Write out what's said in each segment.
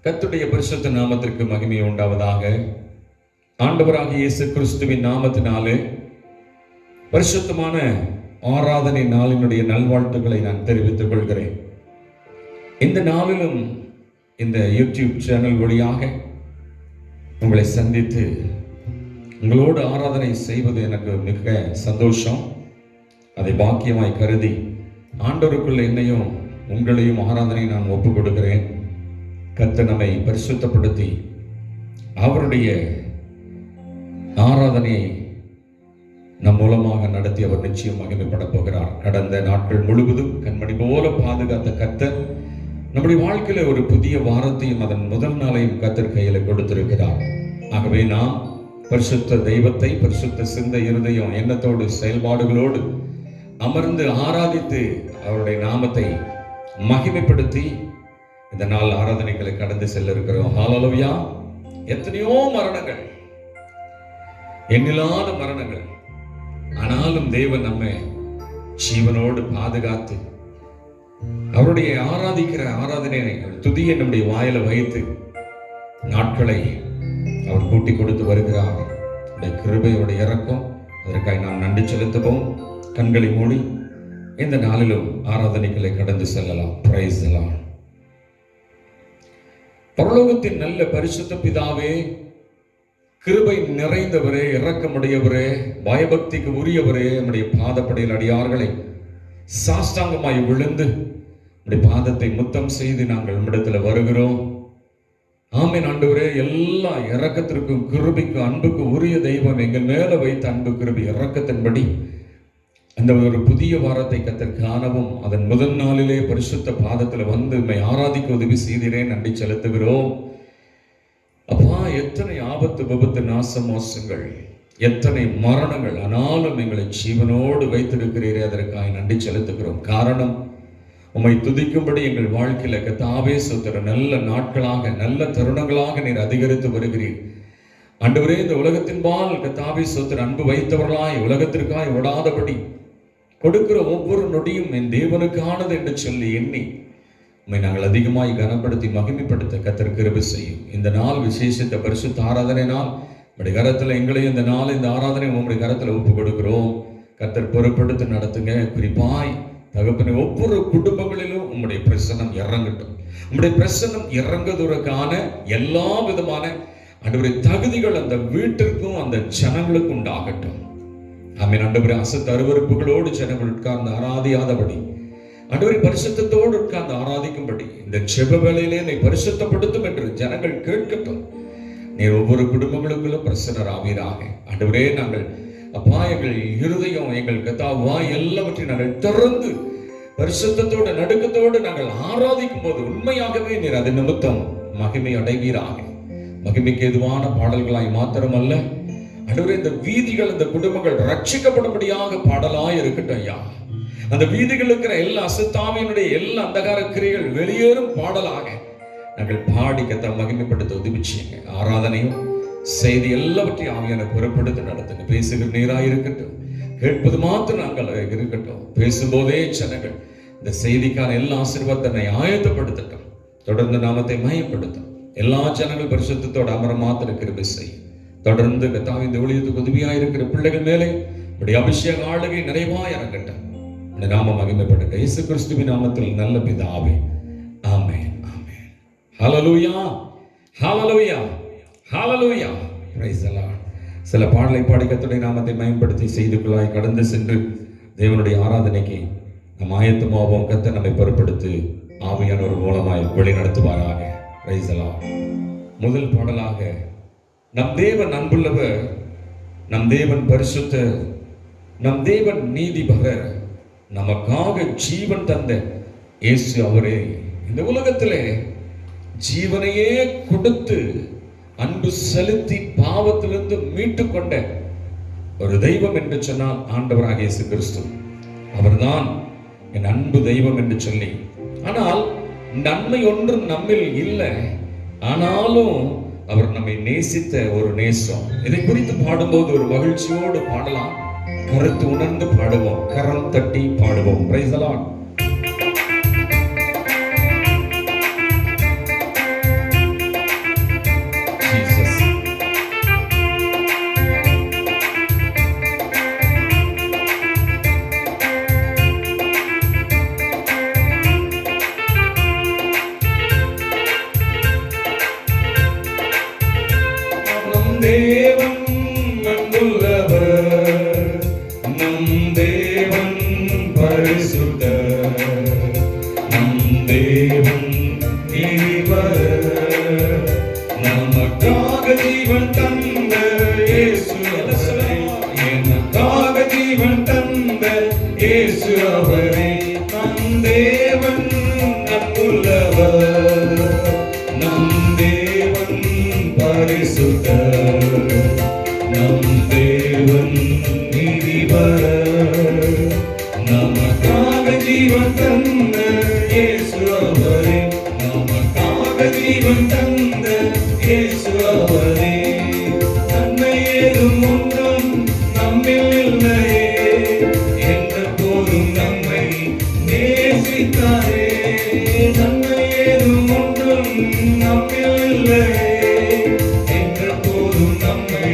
கர்த்தருடைய பரிசுத்த நாமத்திற்கு மகிமை உண்டாவதாக. ஆண்டவராகிய இயேசு கிறிஸ்துவின் நாமத்தினாலே பரிசுத்தமான ஆராதனை நாளினுடைய நல்வாழ்த்துக்களை நான் தெரிவித்துக் கொள்கிறேன். இந்த நாளிலும் இந்த யூடியூப் சேனல் வழியாக உங்களை சந்தித்து உங்களோடு ஆராதனை செய்வது எனக்கு மிக சந்தோஷம். அதை பாக்கியமாய் கருதி ஆண்டவருக்குள்ள என்னையும் உங்களையும் ஆராதனை நான் ஒப்புக் கொடுக்கிறேன். கர்த்தர் நம்மை பரிசுத்தப்படுத்தி அவருடைய ஆராதனையை நம் மூலமாக நடத்தி அவர் நிச்சயம் மகிமைப்பட போகிறார். கடந்த நாட்கள் முழுவதும் கண்மணி போல பாதுகாத்த கர்த்தர் நம்முடைய வாழ்க்கையில ஒரு புதிய வாரத்தையும் அதன் முதல் நாளையும் கர்த்தர் கையில கொடுத்திருக்கிறார். ஆகவே நாம் பரிசுத்த தெய்வத்தை பரிசுத்த சிந்தை இருதயம் எண்ணத்தோடு செயல்பாடுகளோடு அமர்ந்து ஆராதித்து அவருடைய நாமத்தை மகிமைப்படுத்தி இந்த நாள் ஆராதனைகளை கடந்து செல்ல இருக்கிறோம். ஹல்லேலூயா. எத்தனையோ மரணங்கள், எண்ணில்லாத மரணங்கள், ஆனாலும் தேவன் நம்மை ஜீவனோடு பாதுகாத்து அவருடைய ஆராதிக்கிற ஆராதனை துதியை நம்முடைய வாயில வைத்து நாட்களை அவர் கூட்டி கொடுத்து வருகிறார். கிருபையோட இறக்கம், அதற்காக நாம் நன்றி செலுத்துவோம். கண்களை மூடி இந்த நாளிலும் ஆராதனைகளை கடந்து செல்லலாம். Price the Lord. பரலோகத்தின் நல்ல பரிசுத்த பிதாவே, கிருபை நிறைந்தவரே, இரக்கமுடையவரே, பயபக்திக்கு உரியவரே, நம்முடைய பாதப்படையில் அடியார்களை சாஷ்டாங்கமாய் விழுந்து நம்முடைய பாதத்தை முத்தம் செய்து நாங்கள் நம்மிடத்தில் வருகிறோம். ஆமென் ஆண்டவரே. எல்லா இரக்கத்திற்கும் கிருபைக்கும் அன்புக்கு உரிய தெய்வம் எங்கள் மேல வைத்த அன்பு கிருபை இரக்கத்தின்படி அந்த ஒரு புதிய வாரத்தை கர்த்தர் காணவும் அதன் முதல் நாளிலே பரிசுத்த பாதத்தில் வந்து உம்மை ஆராதிக்க உதவி செய்கிறேன். நன்றி செலுத்துகிறோம். அப்பா, எத்தனை ஆபத்து விபத்து நாச மோசங்கள், எத்தனை மரணங்கள், ஆனாலும் எங்களை ஜீவனோடு வைத்திருக்கிறீரே, அதற்காக நன்றி செலுத்துகிறோம். காரணம், உம்மை துதிக்கும்படி எங்கள் வாழ்க்கையில கர்த்தாவே சுத்தர நல்ல நாட்களாக நல்ல தருணங்களாக நீர் அதிகரித்து வருகிறீர். ஆண்டவரே, இந்த உலகத்தின்பால் கர்த்தாவே சுத்தர அன்பு வைத்தவர்களாய் உலகத்திற்காய் விடாதபடி கொடுக்கிற ஒவ்வொரு நொடியும் என் தேவனுக்கானது என்று சொல்லி எண்ணி உம்மை நாங்கள் அதிகமாய் கனப்படுத்தி மகிமைப்படுத்த கர்த்தர் கிருபை செய்யும். இந்த நாள் விசேஷித்த பரிசுத்த ஆராதனை நாள். உங்களுடைய கரத்தில் எங்களையும் இந்த நாள் இந்த ஆராதனை உங்களுடைய கரத்தில் ஒப்பு கொடுக்கிறோம். கர்த்தர் பொறுப்படுத்தி நடத்துங்க. குறிப்பாய் தகப்பனை ஒவ்வொரு குடும்பங்களிலும் உம்முடைய பிரசன்னம் இறங்கட்டும். உம்முடைய பிரசன்னம் இறங்குவதற்கான எல்லா விதமான ஆண்டவரே தகுதிகள் அந்த வீட்டிற்கும் அந்த ஜனங்களுக்கும் உண்டாகட்டும். ஆமென் ஆண்டவரே. அசத்து அருவருப்புகளோடு ஜனங்கள் உட்கார்ந்து ஆராதியாதபடி ஆண்டவரே பரிசுத்தத்தோடு உட்கார்ந்து ஆராதிக்கும்படி இந்த ஜெப வேளையிலே நீ பரிசுத்தப்படுத்தும் என்று ஜனங்கள் கேட்கட்டும். நீர் ஒவ்வொரு குடும்பங்களுக்குள்ள பிரசன்னர் ஆவீராக. ஆண்டவரே, நாங்கள் அப்பா எங்கள் இருதயம் எங்கள் கர்த்தாவாய் எல்லாவற்றையும் நாங்கள் திறந்து பரிசுத்தத்தோடு நடுக்கத்தோடு நாங்கள் ஆராதிக்கும் போது உண்மையாகவே நீர் அது நிமித்தம் மகிமை அடைவீராக. மகிமைக்கு எதுவான பாடல்களாய் மாத்திரமல்ல ஆண்டவரே, இந்த வீதிகள் இந்த குடும்பங்கள் ரட்சிக்கப்படும்படியாக பாடலாய் இருக்கட்டும் ஐயா. அந்த வீதிகள் இருக்கிற எல்லா அசுத்தாவியினுடைய எல்லா அந்தகார கிரியைகள் வெளியேறும் பாடலாக நாங்கள் பாடி கர்த்தரை மகிமைப்படுத்த உதவி செய்யுங்க. ஆராதனையும் செய்தி எல்லாவற்றையும் ஆவியான புறப்படுத்தி நடத்துங்க. பேசுகிற நீராக இருக்கட்டும், கேட்பது மாத்திரம் நாங்கள் இருக்கட்டும். பேசும்போதே ஜனங்கள் இந்த செய்திக்கான எல்லா ஆசீர்வாதத்தை ஆயத்தப்படுத்தட்டும். தொடர்ந்து நாமத்தை மையப்படுத்தும். எல்லா ஜனங்கள் பரிசுத்தத்தோடு அமர மாத்திர கிருபை செய்யும். தொடர்ந்து கர்த்தாவே இந்த ஊழியத்துக்கு உதவியாக இருக்கிற பிள்ளைகள் மேலே உடைய அபிஷேக ஆளுகை நிறைவாய் இறங்கட்டும். உடைய நாமம் மகிமைப்படட்டும். இயேசு கிறிஸ்துவின் நாமத்தில் நல்ல பிதாவே, ஆமென் ஆமென். ஹல்லேலூயா ஹல்லேலூயா ஹல்லேலூயா. Price the Lord. சில பாடலை பாடி கர்த்தருடைய நாமத்தை மகிமைப்படுத்தி செய்திக்குள்ளாய் கடந்து சென்று தேவனுடைய ஆராதனைக்கு நம் ஆயத்தமாவோம். கர்த்தர் நம்மை பொறுப்படுத்தி ஆவியானவர் மூலமாய் வழி நடத்துவாராக. Price the Lord. முதல் பாடலாக, நம் தேவன் அன்புள்ளவர், நம் தேவன் பரிசுத்தர், நம் தேவன் நீதிபரர், நமக்காக ஜீவன் தந்த இயேசு அவரே. இந்த உலகத்திலே ஜீவனையே கொடுத்து அன்பு செலுத்தி பாவத்திலிருந்து மீட்டு கொண்ட ஒரு தெய்வம் என்று சொன்னால் ஆண்டவராக இயேசு கிறிஸ்து அவர்தான் என் அன்பு தெய்வம் என்று சொல்லி. ஆனால் நன்மை ஒன்றும் நம்மில் இல்லை, ஆனாலும் அவர் நம்மை நேசித்த ஒரு நேசம். இதை குறித்து பாடும்போது ஒரு மகிழ்ச்சியோடு பாடலாம். கருத்து உணர்ந்து பாடுவோம், கரம் தட்டி பாடுவோம். Price the Lord. தேவன் அன்புள்ளவர், நம் தேவன் பரிசுத்தர், நம் தேவன் நீதிபரர், நமக்காக ஜீவன் தந்த இயேசு அவரே, எனக்காக ஜீவன் தந்த இயேசு அவரே. நம் தேவன் அன்புள்ளவர், நம் தேவன் பரிசுத்தர், நம் தேவன் நீதிபரர், நமக்காக ஜீவன் தந்த இயேசு அவரே, நமக்காக ஜீவன் தந்த இயேசு அவரே. நன்மை ஏதும் ஒன்றும் நம்மில் இல்லையே, என்ற போதும் நம்மை நேசித்தாரே. நன்மை ஏதும் ஒன்றும் நம்மில் இல்லையே, என்ற போதும் நம்மை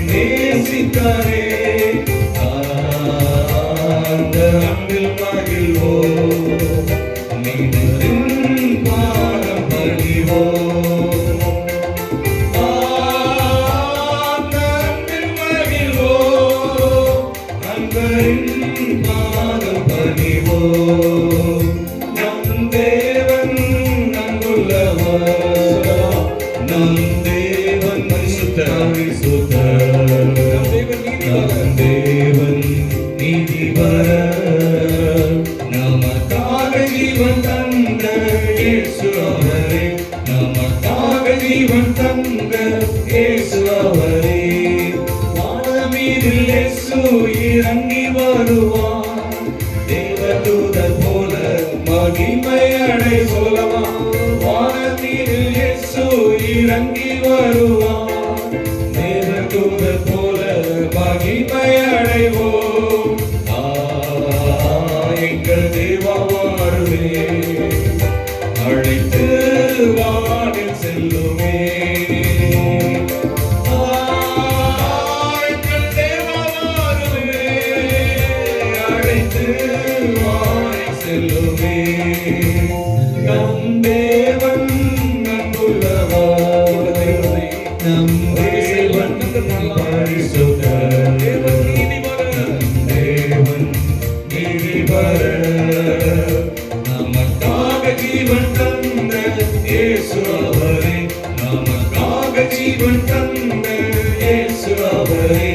நேசித்தாரே. அந்த அன்பில் மகிழ்வோம், நீதியின் பாதம் பணிவோம். அந்த அன்பில் மகிழ்வோம், அன்பரின் பாதம் பணிவோம். நம் தேவன் அன்புள்ளவர், நம் தேவன் பரிசுத்தர், நம் தேவன் நீதிபரர், நமக்காக ஜீவன் தந்த இயேசு அவரே, நமக்காக ஜீவன் தந்த இயேசு அவரே. வானமீதில் இயேசு இறங்கி வருவார், தேவதூதர் போல மகிமை அடை சொல்லவா. வானமீதில் இயேசு இறங்கி வருவார், தேவதூதர் போல மகிமை அடைவோம். எங்கள் தேவா வருவே, அழைத்து வானில் செல்லுமே. எங்கள் தேவா வருவே, அழைத்து வானில் செல்லுமே. நம் தேவன் அன்புள்ளவர், நம் தேவன் பரிசுத்தர், தேவன் நீதிபரர், நமக்காக ஜீவன் தந்த இயேசு அவரே, நமக்காக ஜீவன் தந்த இயேசு அவரே.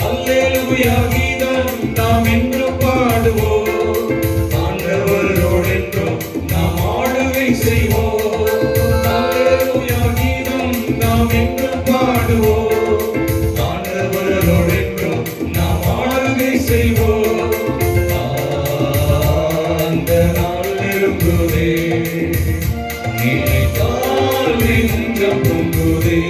அல்லேலூயா கீதம் நாம் என்று பாடுவோம், ஆண்டவரோடு என்றும் நாம் ஆளுகை செய்வோம். அல்லேலூயா கீதம் நாம் என்று பாடுவோம், ஆண்டவரோடு என்றும் நாம் ஆளுகை செய்வோம். அந்த நாள் நெருங்குதே, நினைத்தால் நெஞ்சம் பொங்குதே.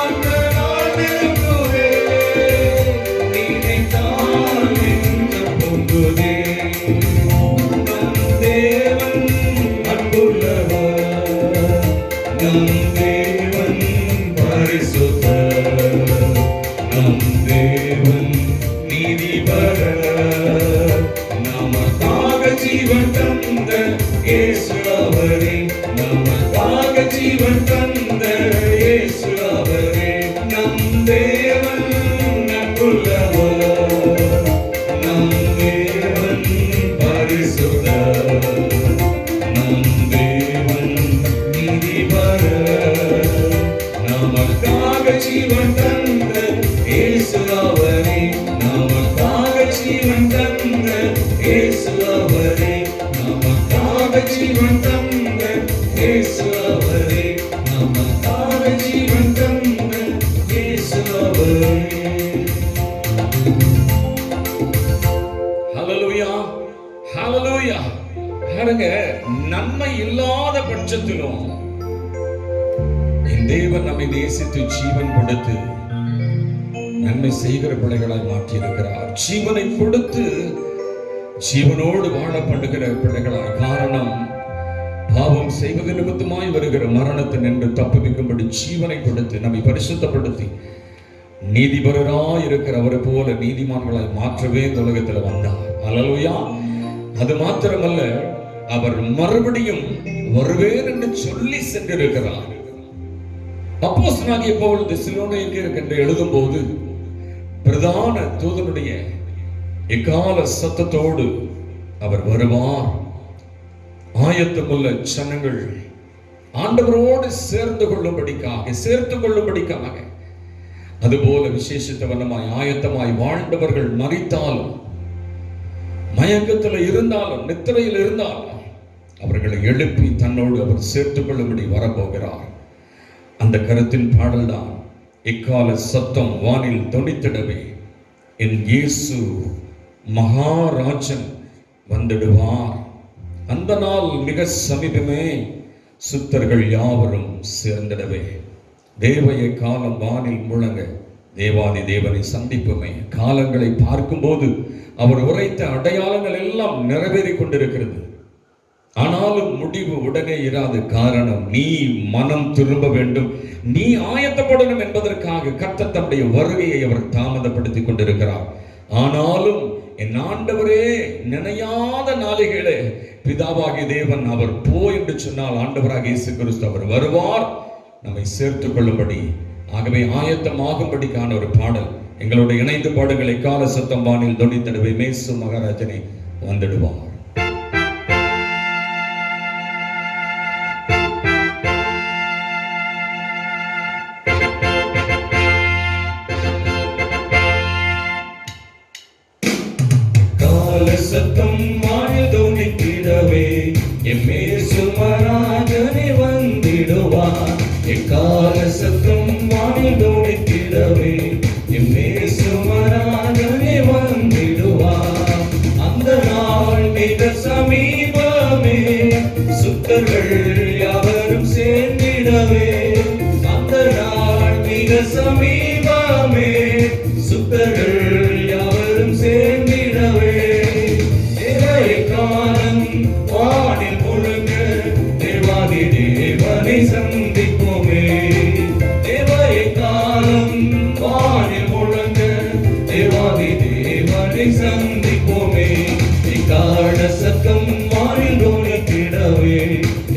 அந்த நாள் நெருங்குதே, நினைத்தால் நெஞ்சம் பொங்குதே. நம் தேவன் அன்புள்ளவர், நம் தேவன் பரிசுத்தர், நம் தேவன் நீதிபரர், நமக்காக ஜீவன் தந்த இயேசு அவரே, நமக்காக ஜீவன் தந்த இயேசு அவரே. நம் தேவன் அன்புள்ளவர், நம் தேவன் பரிசுத்தர், நம் தேவன் நீதிபரர், நமக்காக ஜீவன் தந்த இயேசு அவரே, நமக்காக ஜீவன் தந்த இயேசு அவரே, நமக்காக ஜீவன் தந்த இயேசு அவரே, நமக்காக ஜீவன் தந்த இயேசு அவரே. ஹல்லேலூயா, ஹல்லேலூயா. பாருங்க, நன்மை இல்லாத பட்சத்திலும் என் தேவன் நம்மை நேசித்து ஜீவன் கொடுத்து நன்மை செய்கிற பிள்ளைகளாய் மாற்றி இருக்கிறார். ஜீவனை கொடுத்து ஜீவனோடு வாழ பண்ணுகிற பிள்ளைகளாய். காரணம், பாவம் செய்வது நிமித்தமாய் வருகிற மரணத்தை நின்று தப்புவிக்கும்படி ஜீவனை கொடுத்து நம்மை பரிசுத்தப்படுத்தி நீதிபரராய் இருக்கிற அவரை போல நீதிமான்களாய் மாற்றவே இந்த உலகத்தில் வந்தார். அல்லேலூயா. அது மாத்திரமல்ல, அவர் மறுபடியும் வருவேன் என்று சொல்லி சென்றிருக்கிறார். அப்போஸ்தலனாகிய பவுல் தெசலோனிக்கேயருக்கு என்று எழுதும் போது பிரதான தூதனுடைய எக்கால சத்தத்தோடு அவர் வருவார். ஆயத்தமுள்ள ஜனங்கள் ஆண்டவரோடு சேர்ந்து கொள்ளும்படிக்காக அதுபோல விசேஷித்தவனமாய் ஆயத்தமாய் வாழ்ந்தவர்கள் மரித்தாலும், மயக்கத்தில் இருந்தாலும், நித்திரையில் இருந்தாலும் அவர்களை எழுப்பி தன்னோடு அவர் சேர்த்துக் கொள்ளும்படி வரப்போகிறார். அந்த கருத்தின் பாடல்தான் எக்கால சத்தம் வானில் தொனித்திடவே என் இயேசு மகாராஜன் வந்திடுவார். அந்த நாள் மிக சமீபமே, சுத்தர்கள் யாவரும் சேர்ந்திடவே. தேவைய காலம் வானில் முழங்க தேவாதி தேவனை சந்திப்புமே. காலங்களை பார்க்கும்போது அவர் உரைத்த அடையாளங்கள் எல்லாம் நிறைவேறி கொண்டிருக்கிறது. ஆனாலும் முடிவு உடனே இராது. காரணம், நீ மனம் திரும்ப வேண்டும், நீ ஆயத்தப்படணும் என்பதற்காக கர்த்தர் தம்முடைய வருகையை அவர் தாமதப்படுத்திக் கொண்டிருக்கிறார். ஆனாலும் என் ஆண்டவரே, நினையாத நாளிகளே பிதாவாகிய தேவன் அவர் போ என்று சொன்னால் ஆண்டவராக இயேசு கிறிஸ்து அவர் வருவார் நம்மை சேர்த்துக் கொள்ளும்படி. ஆகவே ஆயத்தமாகும்படிக்கான ஒரு பாடல் எங்களோட இணைந்து பாடுகளை கால சத்தம் வானில் தொனித்திடவே மேசு மகாராஜனை வந்துடுவார். சத்தம் வானில் தொனித்திடவே எம்மேசு மகாராஜனே வந்திடுவார். எக்கால சத்தம் வானில் தொனித்திடவே எம்மேசு மகாராஜனே வந்திடுவார். அந்த நாள் மிக சமீபமே, சுத்தர்கள் யாவரும் சேர்ந்திடவே. அந்த நாள் மிக சமீபமே, சுத்தர்கள் யாவரும் சேர்ந்திடவே. வானில் முழங்க தேவாதி தேவனை சந்திப்போமே. தேவைய காலம் வானில் முழங்க தேவாதி தேவனை சந்திப்போமே. எக்கால சத்தம் வானில் தொனித்திடவே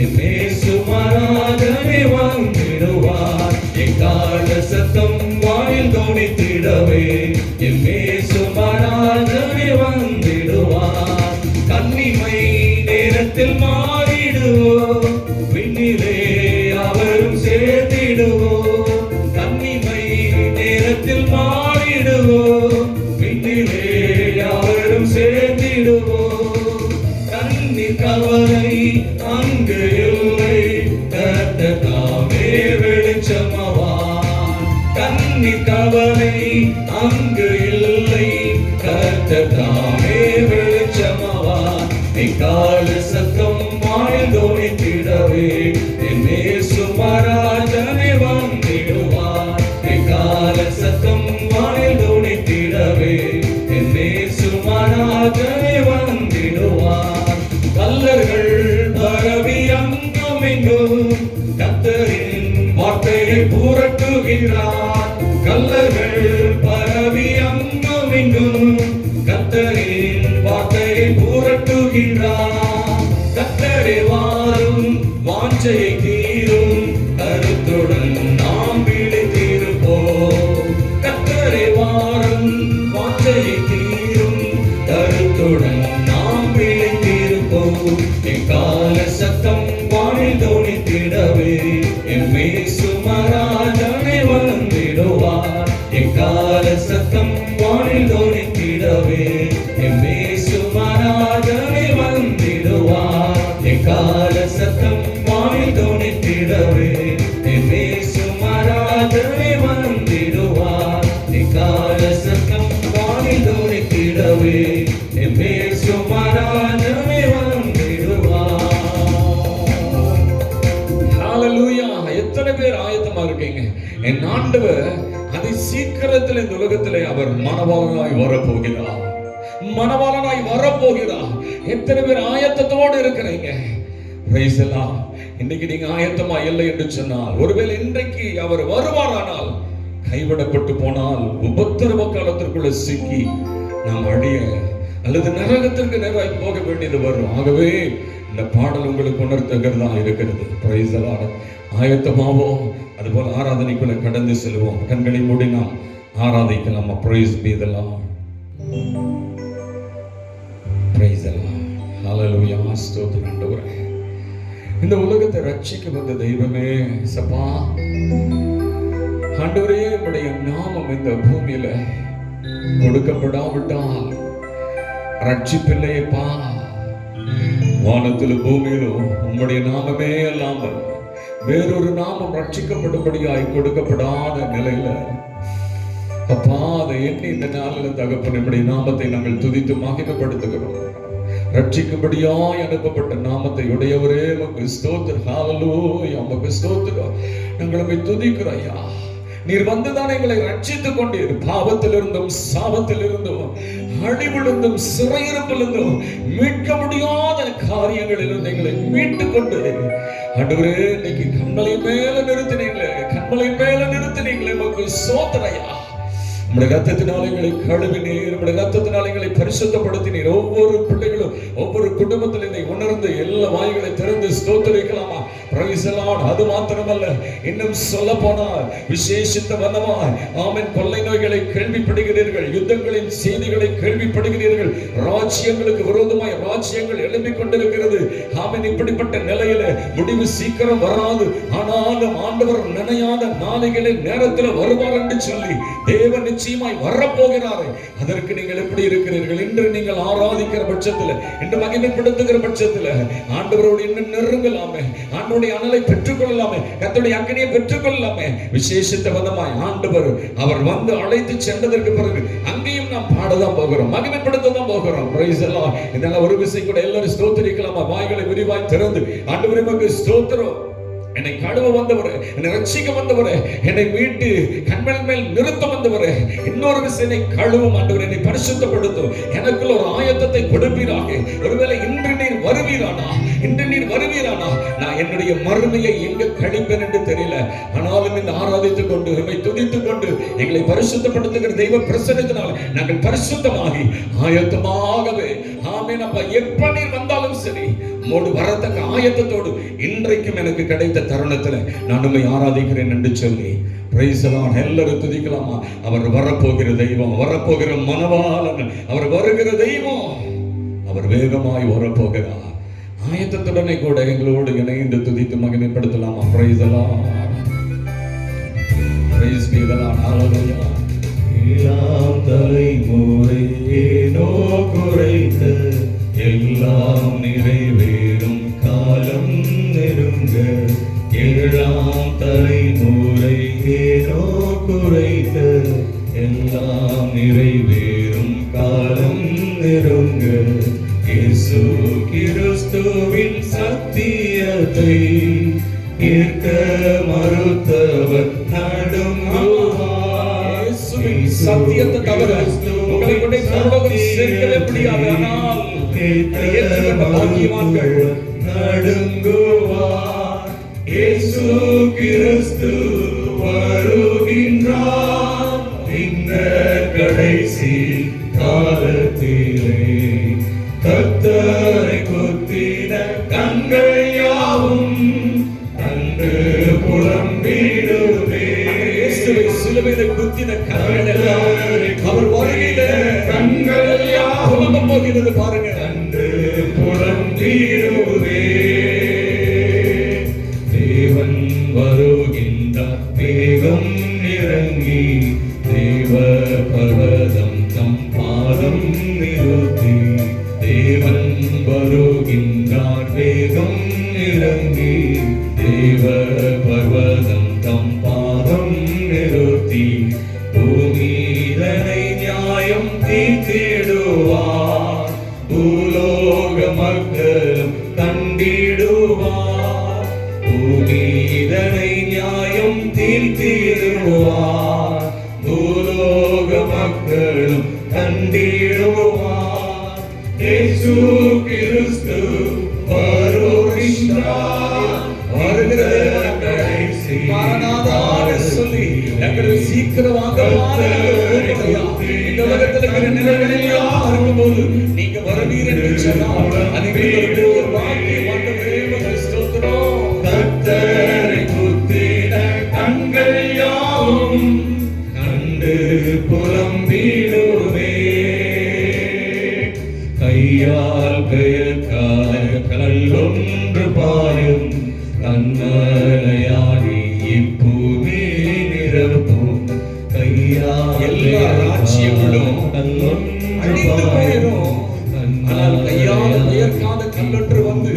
எம்மேசு மகாராஜனே வந்திடுவார். எக்கால சத்தம் வானில் தொனித்திடவே எம்மேசு மகாராஜனே வந்திடுவார். கன்னிமை நேரத்தில் மாறிடுவோம், விண்ணிலே அவரும் சேர்த்திடுவோம். கன்னிமை நேரத்தில் மாறிடுவோம், விண்ணிலே அவரும் சேர்த்திடுவோம். கண்ணீர் கவலை அங்கு இல்லை, கர்த்தர் தாமே வெளிச்சமாவார். கண்ணீர் கவலை அங்கு இல்லை, கர்த்தர் தாமே வெளிச்சமாவார். எக்கால சத்தம் வானில் தொனித்திடவே எம்மேசு மகாராஜனே வந்திடுவார். எக்கால சத்தம் வானில் தொனித்திடவே எம்மேசு மகாராஜனே வந்திடுவார். கல்லர்கள் பரவி அங்குமெங்கும் கர்த்தரின் வார்த்தையை புரட்டுகிறார். கல்லர்கள் பரவி அங்குமெங்கும் கர்த்தரின் வார்த்தையை புரட்டுகிறார். கர்த்தரே வாரும், வாஞ்சையை தீரும், கருத்துடன் நாம் விழித்திருப்போம். கர்த்தரே வாரும், வாஞ்சையை தீரும், கருத்துடன் நாம் விழித்திருப்போம். எக்கால சத்தம் வானில் தொனித்திடவே எம்மேசு மகாராஜனே வந்திடுவார். எக்கால சத்தம் வானில் தொனித்திடவே எம்மேசு மகாராஜனே வந்திடுவார். எக்கால சத்தம் வானில் தொனித்திடவே எம்மேசு மகாராஜனே வந்திடுவார். எக்கால சத்தம் வானில் தொனித்திடவே எம்மேசு மகாராஜனே வந்திடுவார். ஹல்லேலூயா! எத்தனை பேர் ஆயத்தமா இருக்கீங்க? என் ஆண்டவர் அதி சீக்கிரத்தில் இந்த உலகத்திலே அவர் மணவாளனாய் வரப்போகிறார். மணவாளனாய் வரப்போகிறார். எத்தனை பேர் ஆயத்தத்தோடு இருக்கிறீங்க? Price the Lord. இன்னைக்கு நீங்க ஆயத்தமா இல்லை என்று சொன்னால், ஒருவேளை இன்றைக்கு அவர் வருவாரானால், கைவிடப்பட்டு போனால், உபத்திரவ காலத்திற்குள்ள சிக்கி நாம் அழிய அல்லது நரகத்திற்கு நேராய் போக வேண்டியது வரும். ஆகவே இந்த பாடல் உங்களுக்கு உணர்த்துகிறதா இருக்கிறது. Price the Lord. ஆயத்தமாவோம், அதுபோல் ஆராதனைக்குள்ள கடந்து செல்வோம். கண்களை மூடி நாம் ஆராதிக்கலாம். Praise be the Lord. Praise the Lord. ஹalleluya. ஸ்தோத்திரம் ஆண்டவரே. இந்த உலகத்தை ரட்சிக்க வந்த தெய்வமே சப்பா, ஆண்டவரே உம்முடைய நாமம் இந்த பூமியில கொடுக்கப்படாவிட்டால் ரட்சிப்பில்லையப்பா. வானத்திலும் பூமியிலும் உம்முடைய நாமமே அல்லாமல் வேறொரு நாமம் ரட்சிக்கப்படும்படியாய் கொடுக்கப்படாத நிலையில அப்பா, அதை எண்ணி இந்த நாளில் தகப்பன் நம்முடைய நாமத்தை நாங்கள் துதித்து மகிமைப்படுத்துகிறோம். ரட்சிக்கும்படியாய் அனுப்பப்பட்ட நாமத்தை உடையவரே உமக்கு ஸ்தோத்திரம். ஹalleluya. உமக்கு ஸ்தோத்திரம். நாங்கள் உம்மை துதிக்கிறோம் ஐயா. நீர் வந்துதான் எங்களை ரட்சித்துக் கொண்டீர். பாவத்திலிருந்தும் சாபத்திலிருந்தும் அழிவிலிருந்தும் சிறையிருப்பிலிருந்தும் மீட்க முடியாத காரியங்களிலிருந்து எங்களை மீட்டுக் கொண்டு ஆண்டவரே, இன்னைக்கு கண்மலை மேல நிறுத்தினீங்களே, கண்மலை மேல நிறுத்தினீங்களே, உமக்கு ஸ்தோத்திரம். நம்முடைய ரத்தத்தினால் எங்களை கழுவினீர், நம்முடைய ரத்தத்தினால் எங்களை பரிசுத்தப்படுத்தினீர். ஒவ்வொரு பிள்ளைகளும் ஒவ்வொரு குடும்பத்தில் இதை உணர்ந்து எல்லா வாய்களை திறந்து ஸ்தோத்திரிக்கலாமா? Price the Lord. அது மாத்திரமல்ல, இன்னும் சொல்ல போனால் விசேஷித்த வண்ணமாய் ஆமென், கொள்ளை நோய்களை கேள்விப்படுகிறீர்கள், யுத்தங்களின் செய்திகளை கேள்விப்படுகிறீர்கள், ராஜ்யங்களுக்கு விரோதமாய் ராஜ்யங்கள் எழும்பிக் கொண்டிருக்கிறது. ஆமென். இப்படிப்பட்ட நிலையில முடிவு சீக்கிரம் வராது, ஆனாலும் ஆண்டவர் நினையாத நாளைகளில் நேரத்தில் வருவார் என்று சொல்லி தேவன் நிச்சயமாய் வரப்போகிறாரே. அதற்கு நீங்கள் எப்படி இருக்கிறீர்கள்? இன்று நீங்கள் ஆராதிக்கிற பட்சத்தில், இன்று மகிமைப்படுத்துகிற பட்சத்தில் ஆண்டவரோடு இன்னும் நெருங்கலாமே, ஆண்டவருடைய அனலை பெற்றுக்கொள்ளலாமே, கர்த்தருடைய அக்கினியை பெற்றுக்கொள்ளலாமே. விசேஷித்த வண்ணமாய் ஆண்டவர் அவர் வந்து அழைத்து சென்றதற்கு பிறகு அங்கேயும் நாம் பாடதான் போகிறோம், மகிமைப்படுத்த தான் போகிறோம். Price the Lord. இதெல்லாம் ஒரு விசை கூட எல்லாரும் ஸ்தோத்திரிக்கலாமா? வாய்களை விரிவாய் திறந்து ஆண்டவரே உமக்கு ஸ்தோத்திரம். என்னை கழுவ வந்தவரே, என்னை ரட்சிக்க வந்தவரே, என்னை மீட்டு கண்மலை மேல் நிறுத்த வந்தவரே, இன்னொரு விஷயம் என்னை கழுவும் ஆண்டவரே, என்னை பரிசுத்தப்படுத்தும், எனக்குள்ள ஒரு ஆயத்தத்தை கொடுப்பீராக. ஒருவேளை இன்று நீர் வருவீரானா, இன்று நீர் வருவீரானா, நான் என்னுடைய மறுமையை எங்க கழிப்பேன் என்று தெரியல. ஆனாலும் இந்த ஆராதித்துக் கொண்டு நம்மை துதித்துக் கொண்டு எங்களை பரிசுத்தப்படுத்துகிற தெய்வ பிரசன்னத்தினால் நாங்கள் பரிசுத்தமாகி ஆயத்தமாகவே ஆமென். அப்ப எப்ப நீர் வந்தாலும் சரி, மோடு வரத்தக்க ஆயத்தத்தோடு இன்றைக்கும் எனக்கு கிடைத்த தருணத்துல நான் உம்மை ஆராதிக்கிறேன் என்று சொல்லி பிரைஸ் தி லார்ட். எல்லாரும் துதிக்கலாமா? அவர் வரப்போகிற தெய்வம், வரப்போகிற மனவாளன், அவர் வருகிற தெய்வம், அவர் வேகமாய் வரப்போகிறார். ஆயத்தத்துடனே கூட எங்களோடு இணைந்து துதித்து மகிமைப்படுத்தலாமா? Praise the Lord. Praise be the Lord. ஹalleluya. எல்லாம் தலைமுறை ஏனோ குறைத்து எல்லாம் நிறைவேறும் காலம் நெருங்க. ஏழாம் தலைமுறை ஏனோ குறைத்து எல்லாம் நிறைவேறும் காலம் நெருங்க. இயேசு கிறிஸ்துவின் சத்தியத்தை ஏற்க மறுத்தவர் நடுங்குவார். சத்தியத்தை தவிர உங்களை கொண்டே பரலோகம் சேர்க்கவே முடியாது. ஆனால் ஏற்றுக்கொண்ட பாக்கியவான்கள் நடுங்குவார். இயேசு கிறிஸ்து வருகின்றார். இந்த கடைசி காலத்திலே கர்த்தரை குத்தின கண்கள் யாவும் கண்டு புலம்பிடுமே. இயேசுவை சிலுவையிலே குத்தின கண்கள் எல்லாம் அவர் வருகையிலே கண்கள் யாவும் புலம்ப போகிறது பாருங்க. கண்டு புலம்பிடுமே. தேவன் வருகின்றார், வேகம் இறங்கி தேவ பர்வதம் தம் பாதம் நிறுத்தி. தேவன் வருகின்றார், வேகம் இறங்கி தேவ பர்வதம் தம் பாதம் நிறுத்தி. பூமிதனை நியாயம் தீர்த்திடுவார், பூலோக மக்களும் கண்டிடுவார். பூமிதனை நியாயம் தீர்த்திடுவார், பூலோக மக்களும் கண்டிடுவார். இயேசு கிறிஸ்து வருகின்றார். வருகிற கடைசி மாரநாதான்னு சொல்லி எங்களை சீக்கிரம் வாங்க இந்த உலகத்தில் இருக்கிற நிலைகள் எல்லாம் இருக்கும்போது நீங்க வருவீர் என்று சொன்னால் அது எங்களுக்கு ஒரு பாக்கியம். கண்மலையாடி இப்பூமி நிரப்பும் எல்லா ராஜ்யங்களும் அழிந்து போயிடும். ஆனால் கையால் உயர்க்காத கல்லொன்று வந்து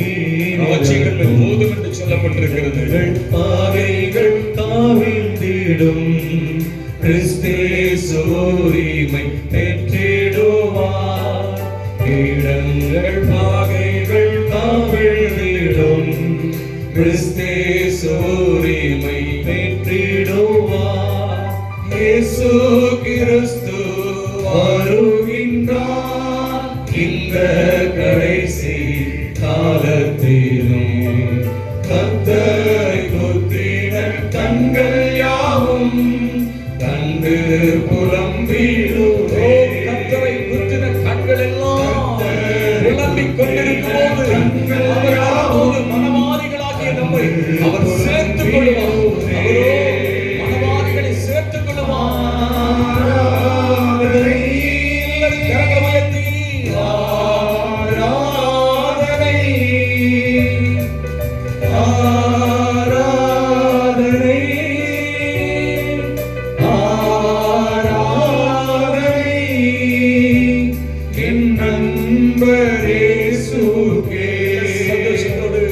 ராஜ்யங்கள் போதும் என்று சொல்லப்பட்டிருக்கிறது. பாறைகள் தாவிழ்ந்திடும் கிறிஸ்தேசு உரிமை பெற்றிடுவார். இடங்கள் பாகைகள் தாவிழ்ந்திடும் கிறிஸ்தேசு உரிமை பெற்றிடுவார். இயேசு கிறிஸ்து வருகின்றார் இந்த கடைசி காலத்திலும். கர்த்தரை குத்தின கண்கள் யாவும் கண்டு புலம்பிடுவே. கர்த்தரை குத்தின கண்கள் எல்லாம் புலம்பிக் கொண்டிருக்கும் போது அவரோடு மனவாதிகளாகிய நம்மை அவர் சேர்த்துக் கொள்வார். அவரோ மனவாதிகளை சேர்த்துக் கொள்வார். கரங்களை உயர்த்தி ஆராதனை ஆராதனை ஆராதனை என் நண்பர் இயேசுவே. சந்தோஷத்தோடு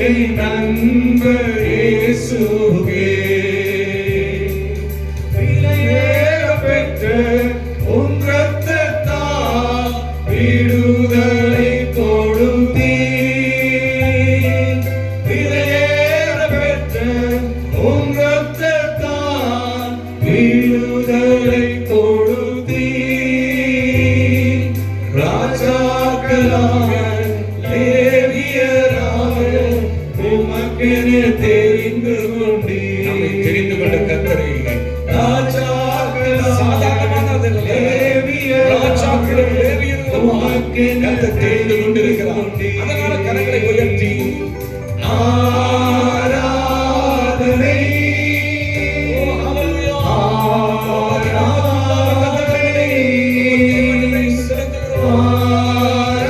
என் நண்பர் இயேசுவே. விலையேற பெற்ற உன் இரத்தத்தால் விடுதலை கொடுத்தீர். விலையேற பெற்ற உன் இரத்தத்தால் விடுதலை கொடுத்தீர். ராஜாக்களாக லேவியராக உமக்கென தெரிந்து கொண்டீர். நம்மை தெரிந்து கொண்ட கர்த்தரை சாதாரணமானதல்ல. ராஜாக்களும் லேவியர்களும் கர்த்தர் தெரிந்து கொண்டிருக்கிறார். அதனால கரங்களை உயர்த்தி ஆராதனை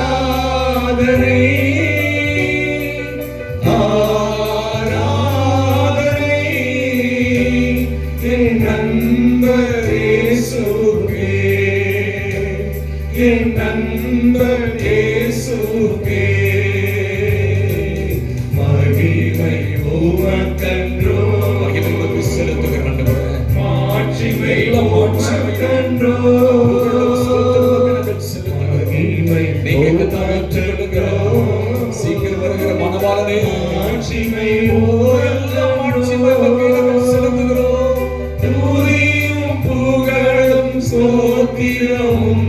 ஆராதனை ஆராதனை என் நண்பர் இயேசுவே. என் நண்பர் இயேசுவே. மகிமை உமக்கன்றோ. மகிமை உமக்கு செலுத்துகிற ஆண்டவரே. மாட்சிமை எல்லா மாட்சிமையும் உமக்கன்றோ. மகிமை நீங்க தாழ்த்துகிறோம். சீக்கிரம் வருகிற மனவாளனே, மாட்சிமை எல்லா மாட்சிமை உமக்கு செலுத்துகிறோம். துதியும் புகழும் ஸ்தோத்திரமும்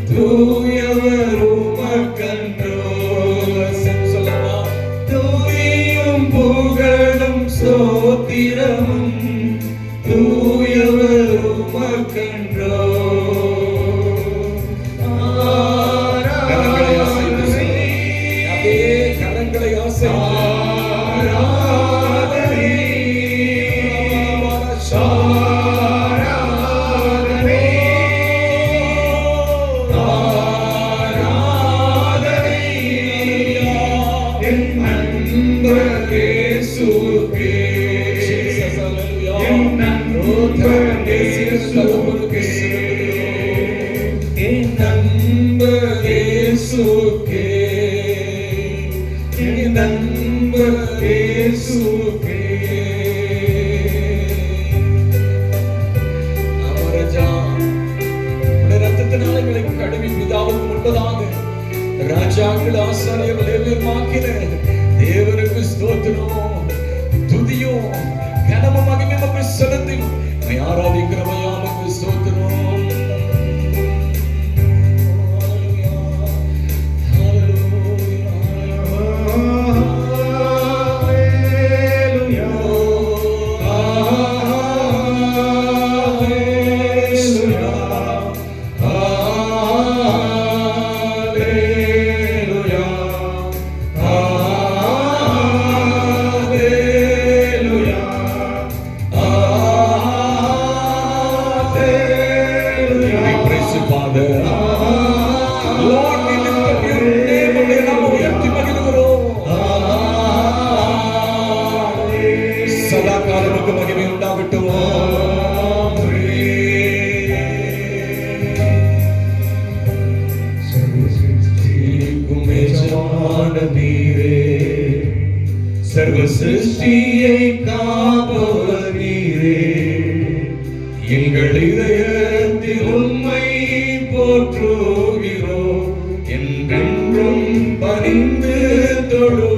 தூயவர் உமக்கன்றோ. சொல்லவா? துதியும் புகழும் ஸ்தோத்திரமும் தூயவர் உமக்கன்றோ. கரங்களை அசைத்து சொல்லு. அதே கரங்களை அசைத்து ஆராதனை ஆராதனை ஆராதனை என் நண்பர் இயேசுவே. என் நண்பர் இயேசுவே. என் நண்பர் இயேசுவே. என் நண்பர் இயேசுவே. அமரஜா உடைய ரத்தத்தினால எங்களை கழுவி பிதாவுக்கு முன்பதாக ராஜாக்கள் ஆசாரியர்கள் லேவியருமாக்கின தேவனுக்கு ஸ்தோத்திரம், துதியும் கனமும் மகிமையும் உமக்கு செலுத்தி உம்மை ஆராதிக்கிறவையா உமக்கு ஸ்தோத்திரம். கர்த்தருக்கு மகிமை உண்டாகட்டும். சர்வ சிருஷ்டியை காப்பவர் நீரே, எங்கள் இதயத்தில் உம்மை போற்றுகிறோம், என்றென்றும் பணிந்து தொழு.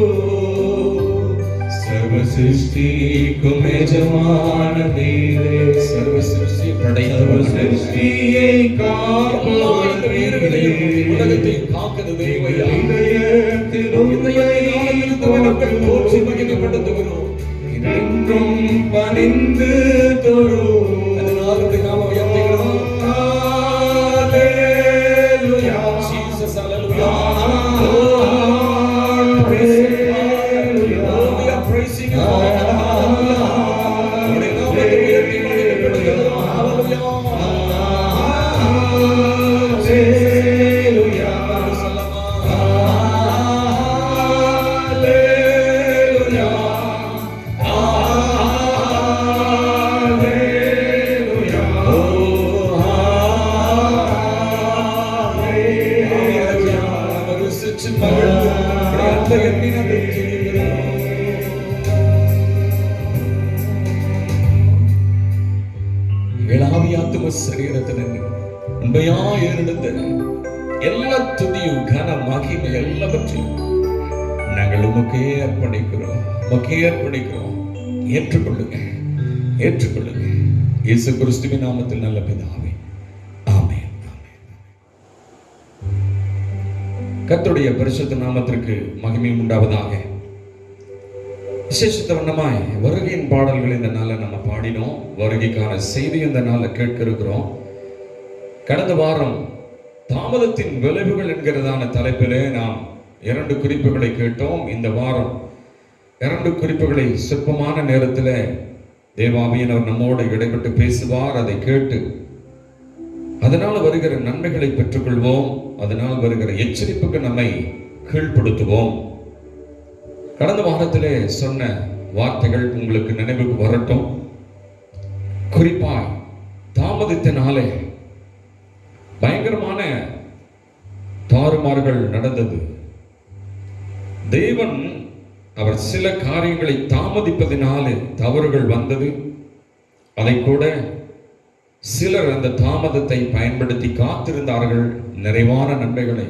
சர்வ சிருஷ்டிக்கும் எஜமான நீரே, சர்வ சிருஷ்டி படைத்தவர், சிருஷ்டியை காப்பவர் நீரே, உலகத்தை காக்கிறது தேவையா, இதயத்தில் மக்கள் போற்றி மகிமைப்படுத்துகிறோம், என்றும் பணிந்து தொழு. அதனால் நாம உயர்த்துகிறோம். Hallelujah, Jesus, hallelujah. Hallelujah, We are praising you, Lord. Hallelujah. உம்முடைய நாமத்தை உயர்த்தி மகிமைப்படுத்துகிறோம். Hallelujah. Hallelujah, சொல்லமா. Hallelujah, Hallelujah, oh, Hallelujah. நாம ருசிச்சு மகிழ்ந்து உம்முடைய அன்பை எண்ணி நாங்கள் துதிக்கிறோம். ஆவியாத்தும சரீரத்தின உண்மையா ஏறெடுத்த எல்லா துதியும் கன மகிமை எல்லாவற்றையும் நாங்கள் உமக்கே அர்ப்பணிக்கிறோம், உமக்கே அர்ப்பணிக்கிறோம். ஏற்றுக்கொள்ளுங்க, ஏற்றுக்கொள்ளுங்க. இயேசு கிறிஸ்துவின் நாமத்தில் நல்ல பிதாவே, ஆமென், ஆமென். கர்த்தருடைய பரிசுத்த நாமத்திற்கு மகிமை உண்டாவதாக. விசேஷத்த வண்ணமாய் வருகையின் பாடல்கள் இந்த நாளை நம்ம பாடினோம். வருகைக்கான செய்தி இந்த நாளை கேட்க இருக்கிறோம். கடந்த வாரம் தாமதத்தின் விளைவுகள் என்கிறதான தலைப்பிலே நாம் 2 குறிப்புகளை கேட்டோம். இந்த வாரம் 2 குறிப்புகளை சொற்பமான நேரத்தில் தேவாவியனவர் நம்மோடு இடைப்பட்டு பேசுவார். அதை கேட்டு அதனால் வருகிற நன்மைகளை பெற்றுக்கொள்வோம், அதனால் வருகிற எச்சரிப்புக்கு நம்மை கீழ்ப்படுத்துவோம். கடந்த வாரத்திலே சொன்ன வார்த்தைகள் உங்களுக்கு நினைவுக்கு வரட்டும். குறிப்பாய் தாமதத்தினாலே பயங்கரமான தாறுமாறுகள் நடந்தது. தேவன் அவர் சில காரியங்களை தாமதிப்பதினாலே தவறுகள் வந்தது. அதை கூட சிலர் அந்த தாமதத்தை பயன்படுத்தி காத்திருந்தார்கள். நிறைவான நன்மைகளை,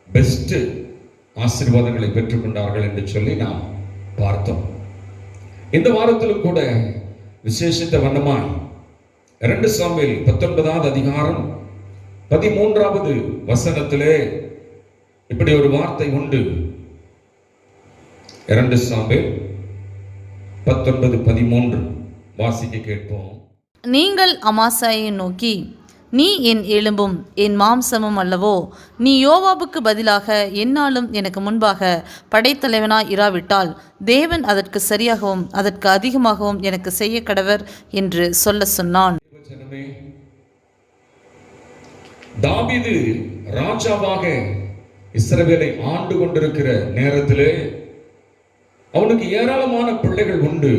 பெஸ்ட் ஆசீர்வாதங்களை பெற்றுக்கொண்டார்கள் என்று சொல்லி நாம் பார்த்தோம். இந்த வாரத்திலும் கூட விசேஷித்த வண்ணமாய் 2 சாமுவேல் 19வது அதிகாரம் 13வது வசனத்திலே இப்படி ஒரு வார்த்தை உண்டு. 2 சாமுவேல் 19:13 வாசிக்க கேட்போம். நீங்கள் அமாசாயை நோக்கி, நீ என் எலும்பும் என் மாம்சமும் அல்லவோ, நீ யோவாபுக்கு பதிலாக எந்நாளும் எனக்கு முன்பாக படைத்தலைவனாய் இராவிட்டால் தேவன் அதற்கு சரியாகவும் அதற்கு அதிகமாகவும் எனக்கு செய்ய கடவர் என்று சொல்ல சொன்னான். தாவீது ராஜாவாக இஸ்ரவேலை ஆண்டு கொண்டிருக்கிற நேரத்திலே அவனுக்கு ஏராளமான பிள்ளைகள் உண்டு.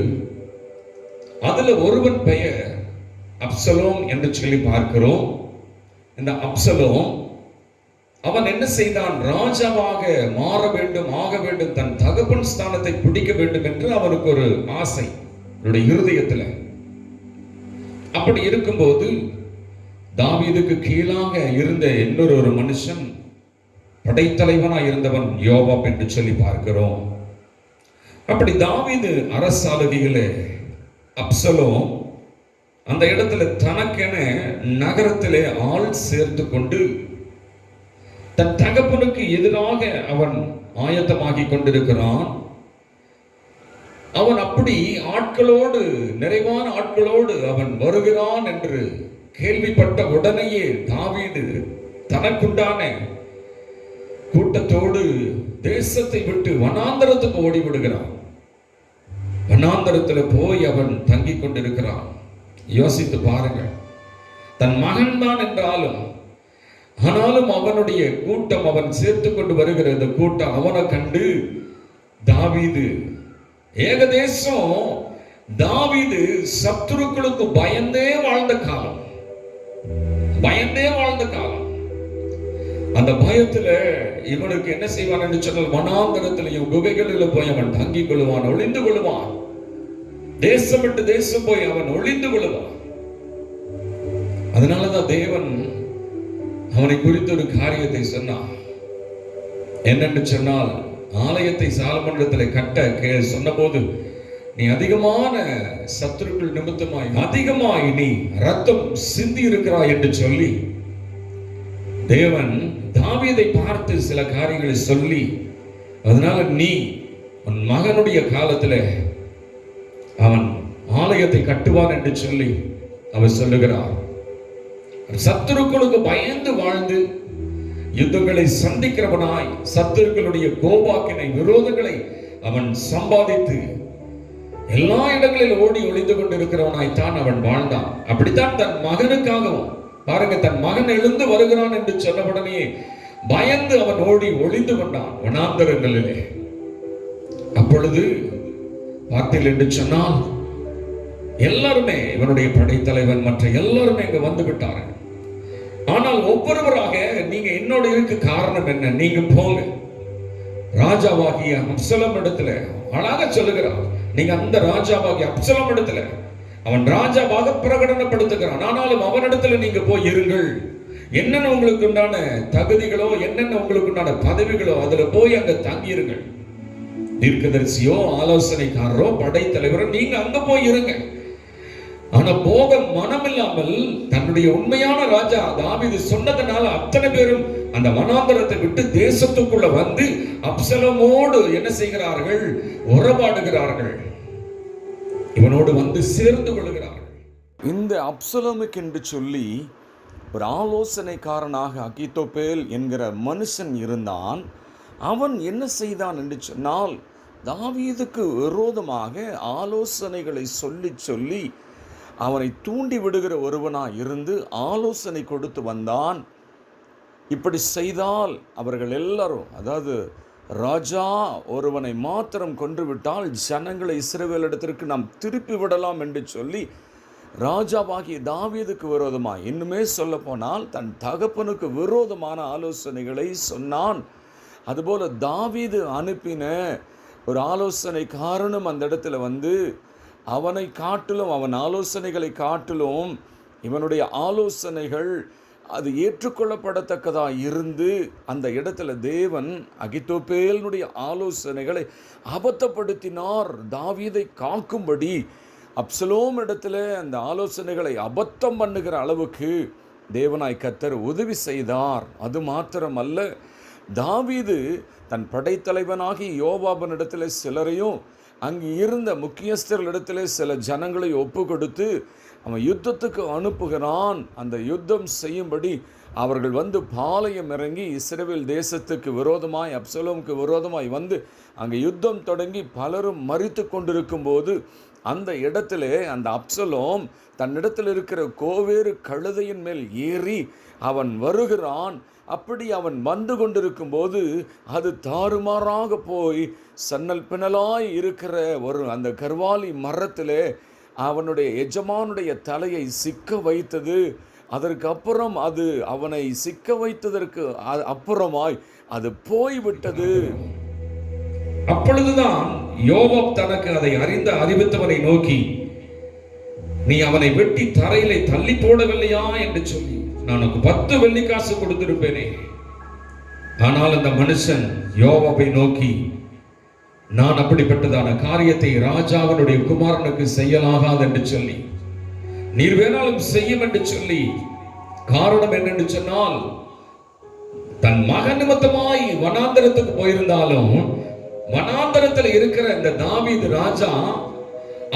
அதுல ஒருவன் பெயர் அப்சலோம் என்று சொல்லி பார்க்கிறோம். இந்த அப்சலோம் அவன் என்ன செய்தான்? ராஜாவாக மாற வேண்டும், ஆக வேண்டும், தன் தகப்பன் ஸ்தானத்தை பிடிக்க வேண்டும் என்று அவனுக்கு ஒரு ஆசை இருதயத்துல. அப்படி இருக்கும்போது தாவீதுக்கு கீழாக இருந்த இன்னொரு மனுஷன், படைத்தலைவனாய் இருந்தவன் யோவாப் என்று சொல்லி பார்க்கிறோம். அப்படி தாவீது அரசாளுகையிலே அப்சலோம் அந்த இடத்துல தனக்கென நகரத்திலே ஆள் சேர்த்து கொண்டு தன் தகப்பனுக்கு எதிராக அவன் ஆயத்தமாகி கொண்டிருக்கிறான். அவன் அப்படி ஆட்களோடு, நிறைவான ஆட்களோடு அவன் வருகிறான் என்று கேள்விப்பட்ட உடனேயே தாவீது தனக்குண்டான கூட்டத்தோடு தேசத்தை விட்டு வனாந்தரத்துக்கு ஓடி விடுகிறான். வனாந்தரத்தில் போய் அவன் தங்கி கொண்டிருக்கிறான். யோசித்து பாருங்கள், தன் மகன் தான் என்றாலும், ஆனாலும் அவனுடைய கூட்டம், அவன் சேர்த்து கொண்டு வருகிற இந்த கூட்டம் அவனை கண்டு தாவீது ஏகதேசம் தாவீது சத்துருக்களுக்கு பயந்தே வாழ்ந்த காலம், பயந்தே வாழ்ந்த காலம். அந்த பயத்துல இவனுக்கு என்ன செய்வான் என்று சொன்னால், வனாந்தரத்திலையும் குகைகளில் போய் அவன் தங்கிக் கொள்வான், ஒளிந்து கொள்வான். தேசம் விட்டு தேசம் போய் அவன் ஒளிந்து கொள்வான். அதனாலதான் தேவன் அவனை குறித்து ஒரு காரியத்தை சொன்னான். என்னென்று சொன்னால், ஆலயத்தை சாலமோனிடத்தில் கட்ட சொன்ன போது, நீ அதிகமான சத்துருக்கள் நிமித்தமாய் அதிகமாய் நீ ரத்தம் சிந்தி இருக்கிறாய் என்று சொல்லி தேவன் தாவீதை பார்த்து சில காரியங்களை சொல்லி, அதனால நீ உன் மகனுடைய காலத்தில் அவன் ஆலயத்தை கட்டுவான் என்று சொல்லி அவர் சொல்லுகிறார். சத்துருக்களுக்கு பயந்து வாழ்ந்து யுத்தங்களை சந்திக்கிறவனாய், சத்துருக்களுடைய கோபாக்கினை விரோதங்களை அவன் சம்பாதித்து எல்லா இடங்களில் ஓடி ஒளிந்து கொண்டிருக்கிறவனாய் தான் அவன் வாழ்ந்தான். அப்படித்தான் தன் மகனுக்காகவும், பாருங்க, தன் மகன் எழுந்து வருகிறான் என்று சொன்னவுடனே பயந்து அவன் ஓடி ஒளிந்து கொண்டான் வனாந்தரங்களிலே. அப்பொழுது பார்த்தீர்கள் என்று சொன்னால், எல்லாருமே இவனுடைய படைத்தலைவன் மற்ற எல்லாருமே இங்க வந்து விட்டார்கள். ஆனால் ஒவ்வொருவராக, நீங்க என்னோட இருக்கு காரணம் என்ன, நீங்க போங்க. ராஜாவாகிய அப்சலோம் இடத்துல அழகாக சொல்லுகிறார், நீங்க அந்த ராஜாவாகிய அப்சலோம் இடத்துல அவன் ராஜாவாக பிரகடனப்படுத்துகிறான். ஆனாலும் அவனிடத்துல நீங்க போய் இருங்கள். என்னென்ன உங்களுக்கு உண்டான தகுதிகளோ, என்னென்ன உங்களுக்கு உண்டான பதவிகளோ, அதுல போய் அங்க தங்கியிருங்கள். தீர்க்கதரிசியோ, ஆலோசனைக்காரரோ, படைத்தலைவரோ, நீங்க அங்க போய் இருங்க. ஆனா போக மனம் இல்லாமல் தன்னுடைய உண்மையான ராஜா தாவீது சொன்னதனால அத்தனை பேரும் அந்த வனாந்தரத்தை விட்டு தேசத்துக்குள்ள வந்து அப்சலோமோடு என்ன செய்கிறார்கள், உறவாடுகிறார்கள், இவனோடு வந்து சேர்ந்து கொள்கிறார்கள். இந்த அப்சலோமுக்கு என்று சொல்லி ஒரு ஆலோசனைக்காரனாக அகித்தோப்பேல் என்கிற மனுஷன் இருந்தான். அவன் என்ன செய்தான் என்று சொன்னால், தாவீதுக்கு விரோதமாக ஆலோசனைகளை சொல்லி சொல்லி அவனை தூண்டி விடுகிற ஒருவனாக இருந்து ஆலோசனை கொடுத்து வந்தான். இப்படி செய்தால் அவர்கள் எல்லாரும், அதாவது ராஜா ஒருவனை மாத்திரம் கொன்றுவிட்டால் ஜனங்களை இஸ்ரவேலிடத்திற்கு நாம் திருப்பி விடலாம் என்று சொல்லி ராஜாவாகிய தாவீதுக்கு விரோதமாக, இன்னுமே சொல்ல போனால் தன் தகப்பனுக்கு விரோதமான ஆலோசனைகளை சொன்னான். அதுபோல தாவீது அனுப்பின ஒரு ஆலோசனைக்காரனும் அந்த இடத்துல வந்து அவனை காட்டிலும், அவன் ஆலோசனைகளை காட்டிலும் இவனுடைய ஆலோசனைகள் அது ஏற்றுக்கொள்ளப்படத்தக்கதாக இருந்து அந்த இடத்துல தேவன் அகித்தோப்பேலினுடைய ஆலோசனைகளை அபத்தப்படுத்தினார். தாவீதை காக்கும்படி அப்சலோம் இடத்துல அந்த ஆலோசனைகளை அபத்தம் பண்ணுகிற அளவுக்கு தேவனாய் கர்த்தர் உதவி செய்தார். அது மாத்திரமல்ல, தாவீது தன் படைத்தலைவனாகி யோவாபினிடத்தில் சிலரையும் அங்கு இருந்த முக்கியஸ்தர்களிடத்தில் சில ஜனங்களை ஒப்பு கொடுத்து அவன் யுத்தத்துக்கு அனுப்புகிறான். அந்த யுத்தம் செய்யும்படி அவர்கள் வந்து பாளையம் இறங்கி இஸ்ரவேல் தேசத்துக்கு விரோதமாய், அப்சலோமுக்கு விரோதமாய் வந்து அங்கே யுத்தம் தொடங்கி பலரும் மரித்து கொண்டிருக்கும் போது அந்த இடத்துல அந்த அப்சலோம் தன்னிடத்தில் இருக்கிற கோவேறு கழுதையின் மேல் ஏறி அவன் வருகிறான். அப்படி அவன் வந்து கொண்டிருக்கும் போது அது தாறுமாறாக போய் சன்னல் பின்னலாய் இருக்கிற ஒரு அந்த கர்வாலி மரத்திலே அவனுடைய எஜமானுடைய தலையை சிக்க வைத்தது. அதற்கு அப்புறம் அது அவனை சிக்க வைத்ததற்கு அப்புறமாய் அது போய்விட்டது. அப்பொழுதுதான் யோவாப் தனக்கு அதை அறிவித்தவனை நோக்கி, நீ அவனை வெட்டி தரையிலே தள்ளி போடவில்லையா என்று சொல்லி நான் உனக்கு 10 வெள்ளிக்காசு கொடுத்திருப்பேனே. ஆனால் அந்த மனுஷன் யோவாபை நோக்கி, நான் அப்படிப்பட்டதான காரியத்தை ராஜாவினுடைய குமாரனுக்கு செய்யலாகாது என்று சொல்லி, நீர் வேணாலும் செய்யும் என்று சொல்லி, காரணம் என்னென்று சொன்னால், தன் மகன் நிமித்தமாய் வனாந்தரத்துக்கு போயிருந்தாலும் வனாந்தரத்தில் இருக்கிற இந்த தாவீது ராஜா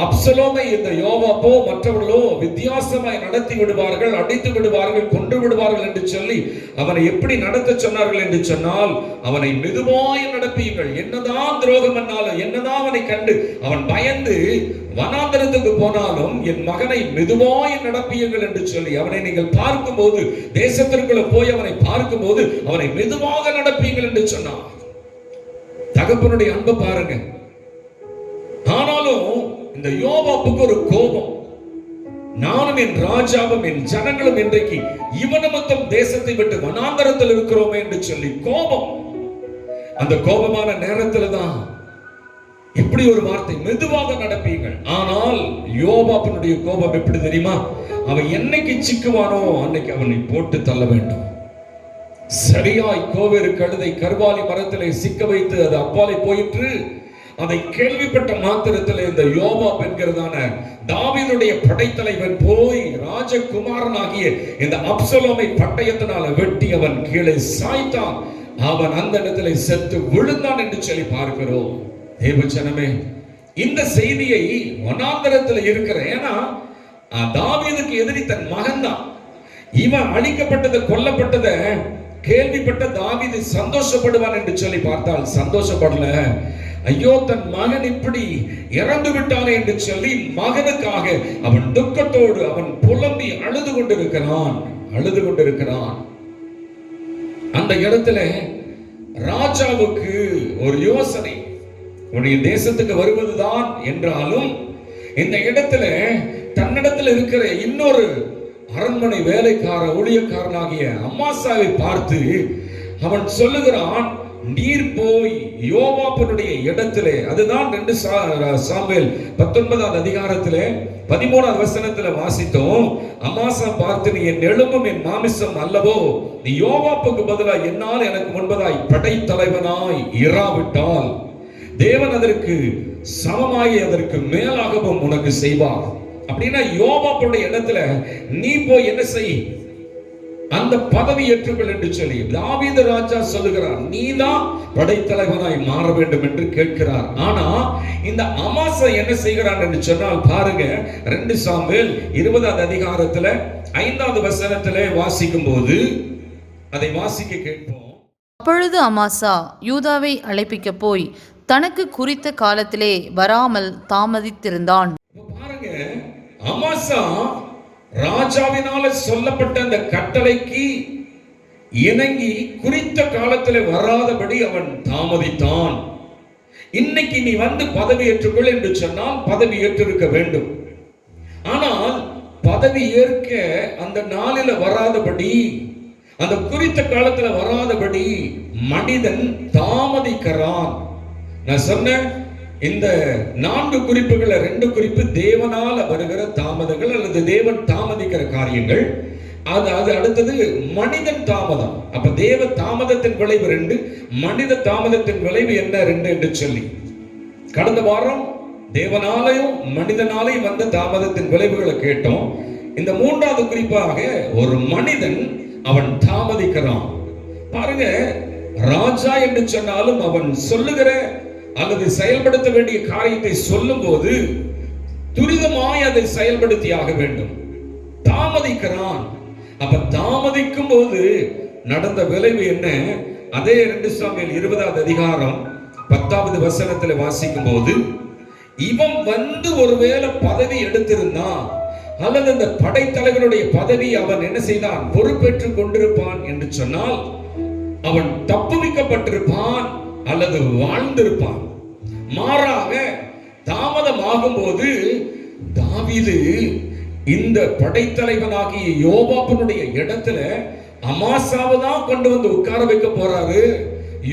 அப்சலோமை இந்த யோவாபோ மற்றவர்களோ வித்தியாசமாய் நடத்தி விடுவார்கள், அடித்து விடுவார்கள், கொன்று விடுவார்கள் என்று சொல்லி அவனை எப்படி நடத்த சொன்னார்கள் என்று சொன்னால், அவனை மெதுவாய் நடப்பியுங்கள், என்னதான் துரோகம் பண்ணாலும், என்னதான் அவனை கண்டு அவன் பயந்து வனாந்தரத்துக்கு போனாலும் என் மகனை மெதுவாய் நடப்பியுங்கள் என்று சொல்லி அவனை நீங்கள் பார்க்கும்போது, தேசத்திற்குள்ள போய் அவனை பார்க்கும்போது அவனை மெதுவாக நடப்பியுங்கள் என்று சொன்னான். தகப்பனுடைய அன்பை பாருங்க. ஆனாலும் இந்த யோவாப்புக்கு ஒரு கோபம். நானும் என் ராஜாவும் என் ஜனங்களும் இன்றைக்கு இவனமத்தம் தேசத்தை விட்டு வனாந்தரத்தில் இருக்கிறோமே என்று சொல்லி கோபம். அந்த கோபமான நேரத்துல தான் இப்படி ஒரு வார்த்தை, மெதுவாக நடப்பீங்கள். ஆனால் யோவாப்பினுடைய கோபம் எப்படி தெரியுமா? அவன் என்னைக்கு சிக்குவானோ அன்னைக்கு அவனை போட்டு தள்ள வேண்டும். சரியாய் கோவேறு கழுதை கர்வாலி மரத்திலே சிக்க வைத்து அது அப்பாலே போயிற்று. அதை கேள்விப்பட்ட மாத்திரத்தில் இந்த யோவாப் என்கிறதான தாவீதுடைய படைத்தலைவன் போய் ராஜகுமாரனாகிய இந்த அப்சலோமை பட்டயத்தினால வெட்டி அவன் கீழே சாய்த்தான். அவன் அந்த இடத்துல செத்து விழுந்தான் என்று சொல்லி பார்க்கிறோம். தேவஜனமே, இந்த செய்தியை வனாந்தரத்தில் இருக்கிற, ஏன்னா தாவீதுக்கு எதிரி தன் மகன் தான். இவன் அழிக்கப்பட்டது கொல்லப்பட்டத கேள்விப்பட்ட தாவீது சந்தோஷப்படுவான் என்று சொல்லி பார்த்தால் சந்தோஷப்படல. ஐயோ, தன் மகன் இப்படி இறந்து விட்டானே என்று சொல்லி மகனுக்காக அவன் துக்கத்தோடு அவன் புலம்பி அழுது கொண்டிருக்கிறான். அந்த இடத்துல ராஜாவுக்கு ஒரு யோசனை, உன்னுடைய தேசத்துக்கு வருவதுதான் என்றாலும் இந்த இடத்துல தன்னிடத்தில் இருக்கிற இன்னொரு அரண்மனை வேலைக்கார ஊழியக்காரனாகிய அமாசாவை பார்த்து அவன் சொல்லுகிறான், நீர் போய் யோவாப்பினுடைய இடத்திலே, அதுதான் 2 சாமுவேல் 19ஆம் அதிகாரத்திலே 13ஆம் வசனத்துல வாசித்தோம். அமாசா பார்த்து, நீ என் எலும்பும் என் மாமிசம் அல்லவோ, நீ யோவாப்புக்கு பதிலாக என்னால் எனக்கு முன்பதாய் படைத்தலைவனாய் இராவிட்டால் தேவன் அதற்கு சமமாய் அதற்கு மேலாகவும் உனக்கு செய்வார். அப்படின்னா யோவாப்புடைய இடத்துல நீ போய் என்ன செய், அந்த பதவி ஏற்றுக்கொள் என்று சொல்லி தாவீது ராஜா சொல்லுகிறார். நீதான் படைத்தலைவனாய் மாற வேண்டும் என்று கேட்கிறார். ஆனா இந்த அமாசா என்ன செய்கிறான் என்று சொன்னால் பாருங்க, 2 சாமுவேல் 20ஆம் அதிகாரத்துல 5ஆவது வசனத்திலே வாசிக்கும் போது அதை வாசிக்க கேட்போம். அப்பொழுது அமாசா யூதாவை அழைப்பிக்க போய் தனக்கு குறித்த காலத்திலே வராமல் தாமதித்திருந்தான். பாருங்க, அமாசா ராஜாவினால சொல்லப்பட்ட அந்த கட்டளைக்கு இணங்கி குறித்த காலத்தில் வராதபடி அவன் தாமதித்தான். இன்னைக்கு நீ வந்து பதவி ஏற்றுக்கொள் என்று சொன்னால் பதவி ஏற்றிருக்க வேண்டும். ஆனால் பதவி ஏற்க அந்த நாளில் வராதபடி, அந்த குறித்த காலத்தில் வராதபடி மனிதன் தாமதிக்கிறான். நான் சொன்னேன், இந்த 4 குறிப்புகள் 2 குறிப்பு தேவனால வருகிற தாமதங்கள் அல்லது தேவன் தாமதிக்கிற காரியங்கள். அது அடுத்தது மனிதன் தாமதம். அப்ப தேவ தாமதத்தின் விளைவு 2, மனித தாமதத்தின் விளைவு என்ன 2 என்று சொல்லி கடந்த வாரம் தேவனாலையும் மனிதனாலையும் வந்த தாமதத்தின் விளைவுகளை கேட்டோம். இந்த 3வது குறிப்பாக ஒரு மனிதன் அவன் தாமதிக்கிறான். பாருங்க, ராஜா என்று சொன்னாலும் அவன் சொல்லுகிற அல்லது செயல்படுத்த வேண்டிய காரியத்தை சொல்லும் போது துரிதமாய் அதை செயல்படுத்தியாக வேண்டும். தாமதிக்கிறான். அப்ப தாமதிக்கும் போது நடந்த விளைவு என்ன? அதே 2 சாமுவேல் 20ஆம் அதிகாரம் 10ஆவது வசனத்தில் வாசிக்கும் போது, இவன் வந்து ஒருவேளை பதவி எடுத்திருந்தான் அல்லது அந்த படைத்தலைவனுடைய பதவி அவன் என்ன செய்தான், பொறுப்பேற்றுக் கொண்டிருப்பான் என்று சொன்னால் அவன் தப்புவிக்கப்பட்டிருப்பான் அல்லது வாழ்ந்திருப்பான். மாறாக தாமதமாகும் போது தாவீது இந்த படைத்தலைவனாகிய யோவாபினுடைய இடத்துல அமாசாவை தான் கொண்டு வந்து உட்கார வைக்க போறாரு.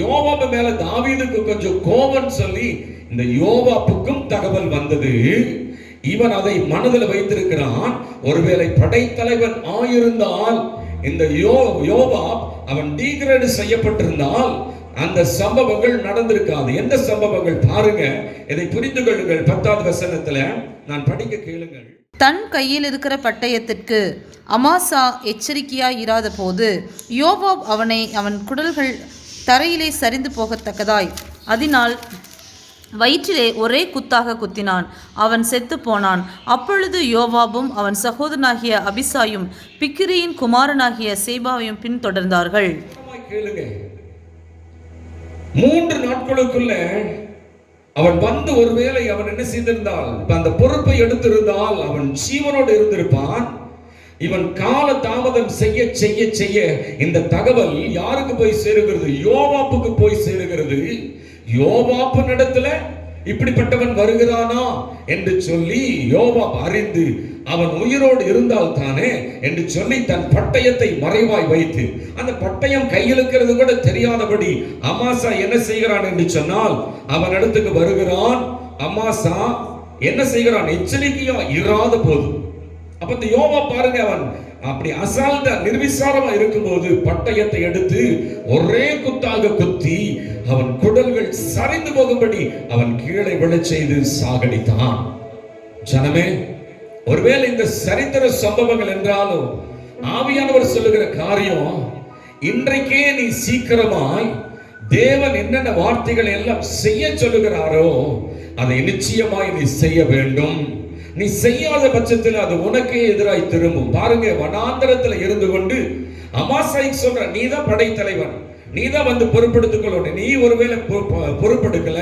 யோவாபு மேல தாவீதுக்கு கொஞ்சம் கோபம் சொல்லி இந்த யோவாப்புக்கும் தகவல் வந்தது. இவன் அதை மனதில் வைத்திருக்கிறான். ஒருவேளை படைத்தலைவன் ஆயிருந்தால் இந்த யோவாப் அவன் டீக்ரேட் செய்யப்பட்டிருந்தால் அந்த சம்பவங்கள் நடந்திருக்காது. எந்த சம்பவங்கள் பாருங்க, இதை புரிந்து கொள்ளுங்கள். 10ஆவது வசனத்துல நான் படிக்க கேளுங்கள். தன் கையில் இருக்கிற பட்டயத்திற்கு அமாசா எச்சரிக்கையாய் இராத போது யோவாப் அவன் குடல்கள் தரையிலே சரிந்து போகத்தக்கதாய் அதனால் வயிற்றிலே ஒரே குத்தாக குத்தினான். அவன் செத்து போனான். அப்பொழுது யோவாபும் அவன் சகோதரனாகிய அபிசாயும் பிக்கிரியின் குமாரனாகிய சேபாவையும் பின்தொடர்ந்தார்கள். கேளுங்க, 3 நாட்களுக்குள்ள அவன் வந்து ஒருவேளை அவன் என்ன செய்திருந்தால், அந்த பொறுப்பை எடுத்திருந்தால் அவன் ஜீவனோடு இருந்திருப்பான். இவன் கால தாமதம் செய்ய செய்ய செய்ய இந்த தகவல் யாருக்கு போய் சேருகிறது? யோவாப்புக்கு போய் சேருகிறது. யோவாப்பு இடத்துல இப்படிப்பட்டவன் வருகிறானா என்று சொல்லி யோவாப் அறிந்து அவன் உயிரோடு இருந்தால் தானே என்று சொல்லி தன் பட்டயத்தை மறைவாய் வைத்து, அந்த பட்டயம் கையில் இருக்கிறது கூட தெரியாதபடி அமாசா என்ன செய்கிறான் என்று சொன்னால் அவன் இடத்துக்கு வருகிறான். அமாசா என்ன செய்கிறான்? எச்சரிக்கையா இராத போது, அப்ப இந்த யோவாப் பாருங்க, அவன் அப்படி அசால்ட்டா நிர்விசாரமா இருக்கும்போது பட்டயத்தை எடுத்து ஒரே குத்தாக குத்தி அவன் குடல்கள் சரிந்து போகும்படி அவன் கீழே விழச் செய்து சாகடித்தான். ஜனமே, ஒருவேளை இந்த சரித்திர சம்பவங்கள் என்றாலும் ஆவியானவர் சொல்லுகிற காரியம், இன்றைக்கே நீ சீக்கிரமாய் தேவன் என்னென்ன வார்த்தைகள் எல்லாம் செய்ய சொல்லுகிறாரோ அதை நிச்சயமாய் நீ செய்ய வேண்டும். நீ செய்யாத பட்சத்தில் அது உனக்கே எதிராய் திரும்பும். பாருங்க, வனாந்தரத்தில் இருந்து கொண்டு அமாசாய்க்கு சொல்ற, நீதான் படைத்தலைவன், நீதான் வந்து பொறுப்பெடுத்துக் கொள்ளணும். நீ ஒருவேளை பொறுப்பெடுக்கல,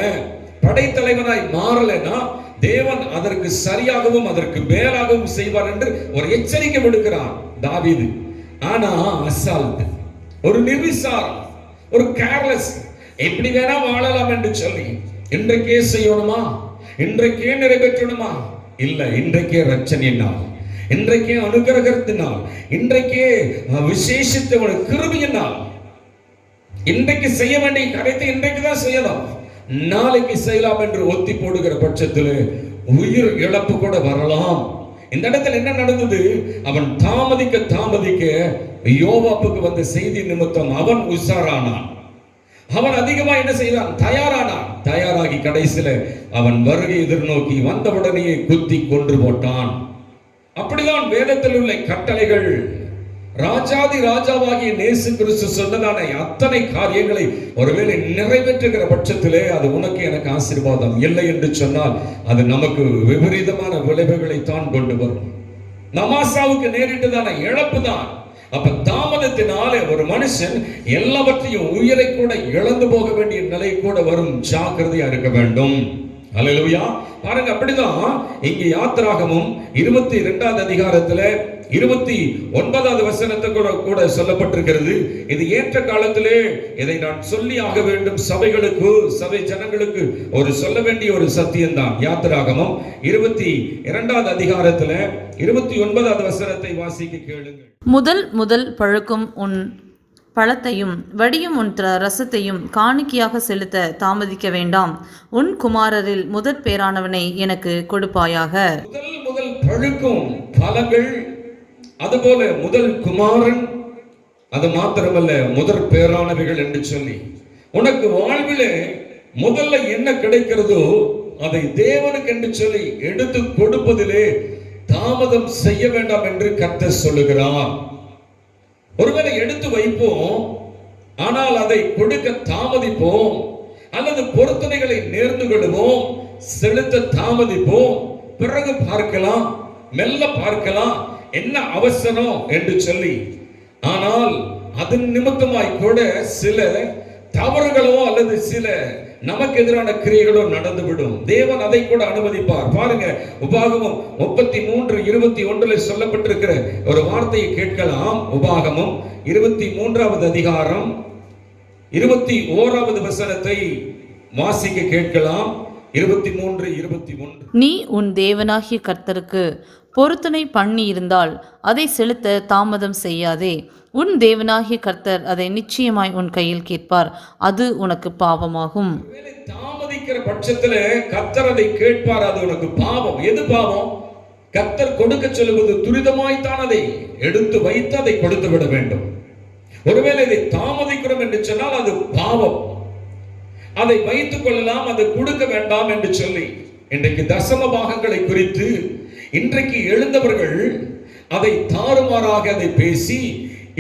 படைத்தலைவனாய் மாறலைன்னா தேவன் அதற்கு சரியாகவும் அதற்கு மேலாகவும் செய்வார் என்று ஒரு எச்சரிக்கை விடுக்கிறான் தாவீது. ஆனா அசால்ட், ஒரு நிர்விசாரம், ஒரு கேர்லெஸ், எப்படி வேணா வாழலாம் என்று சொல்லி இன்றைக்கே செய்யணுமா, இன்றைக்கே நிறைவேற்றணுமா? இல்ல, இன்றைக்கே ரட்சணியினால், இன்றைக்கே அனுகிரகத்தினால், இன்றைக்கே விசேஷித்த கிருபையினால், இன்றைக்கு செய்ய வேண்டிய காரியத்தை இன்றைக்கு தான் செய்யலாம், நாளைக்கு செய்யலாம் என்று ஒத்தி போடுகிற பட்சத்தில் உயிர் இழப்பு கூட வரலாம். இந்த இடத்துல என்ன நடந்தது? அவன் தாமதிக்க யோவாப்புக்கு வந்த செய்தி நிமித்தம் அவன் உஷாரானான். அவன் அதிகமா என்ன செய்தான்? தயாரானான். தயாராகி கடைசியில அவன் வருகை எதிர்நோக்கி வந்தவுடனே குத்தி கொன்று போட்டான். அப்படிதான் வேதத்தில் உள்ள கட்டளைகள், ராஜாதி ராஜாவாகிய இயேசு கிறிஸ்து சொன்னதான அத்தனை காரியங்களை ஒருவேளை நிறைவேற்றுகிற பட்சத்திலே அது உனக்கு எனக்கு ஆசீர்வாதம் இல்லை என்று சொன்னால் அது நமக்கு விபரீதமான விளைவுகளை தான் கொண்டு வரும். அமாசாவுக்கு நேரிட்டதான இழப்பு தான். அப்ப தாமதத்தினாலே ஒரு மனுஷன் எல்லாவற்றையும், உயிரை கூட இழந்து போக வேண்டிய நிலை கூட வரும். ஜாக்கிரதையா இருக்க வேண்டும். அல்லேலூயா. பாருங்க, அப்படிதான் இங்க யாத்திராகமும் 22வது அதிகாரத்துல 29வது வசனத்தை கூட சொல்லப்பட்டிருக்கிறது. இது ஏற்ற காலத்திலே இதை நான் சொல்லி ஆக வேண்டும். சபைகளுக்கு, சபை ஜனங்களுக்கு ஒரு சொல்ல வேண்டிய ஒரு சத்தியம் தான். யாத்திராகமம் 22வது அதிகாரத்துல 29வது வசனத்தை வாசிக்க கேளுங்கள். முதல் பழுக்கும் உன் பழத்தையும் வடியும் உன் ரசத்தையும் காணிக்கையாக செலுத்த தாமதிக்க வேண்டாம். உன் குமாரரில் முதற் பேரானவனை எனக்கு கொடுப்பாயாக. முதல் பழுக்கும் பழங்கள், அதுபோல முதல் குமாரன், அது மாத்திரமல்ல முதற் பேரானவைகள் என்று சொல்லி உனக்கு வாழ்விலே முதல்ல என்ன கிடைக்கிறதோ அதை தேவனுக்கு என்று சொல்லி எடுத்து கொடுப்பதிலே தாமதம் செய்ய வேண்டாம் என்று கர்த்தர் சொல்லுகிறார். ஒருவேளை எடுத்து வைப்போம், ஆனால் அதை கொடுக்க தாமதிப்போம், அல்லது பொருத்தனைகளை நேர்ந்து கொள்வோம், செலுத்த தாமதிப்போம், பிறகு பார்க்கலாம், மெல்ல பார்க்கலாம், என்ன அவசரம் என்று சொல்லி. ஆனால் அதன் நிமித்தமாய் கூட சில தவறுகளோ அல்லது சில நமக்கு எதிரான கிரியைகளோ நடந்துவிடும். தேவன் அதை கூட அனுமதிப்பார். பாருங்க, உபாகமம் 33:21 சொல்லப்பட்டிருக்கிற ஒரு வார்த்தையை கேட்கலாம். உபாகமம் 23வது அதிகாரம் 21வது வசனத்தை வாசிக்க கேட்கலாம். 23:21. நீ உன் தேவனாகிய கர்த்தருக்கு பொருத்தனை பண்ணி இருந்தால் அதை செலுத்த தாமதம் செய்யாதே. உன் தேவனாகிய கர்த்தர் அதை நிச்சயமாய் உன் கையில் கேட்பார். அது உனக்கு பாவமாகும். தாமதிக்கிற பட்சத்துல கர்த்தர் அதை கேட்பார். அது உனக்கு பாவம். எது பாவம்? கர்த்தர் கொடுக்க சொல்லுவது துரிதமாய்த்தான் அதை எடுத்து வைத்து அதை கொடுத்து விட வேண்டும். ஒருவேளை இதை தாமதிக்கிறோம் என்று சொன்னால் அது பாவம். அதை வைத்துக் கொள்ளலாம், அதை கொடுக்க வேண்டாம் என்று சொல்லி இன்றைக்கு தசம பாகங்களை குறித்து இன்றைக்கு எழுந்தவர்கள் அதை தாறுமாறாக அதை பேசி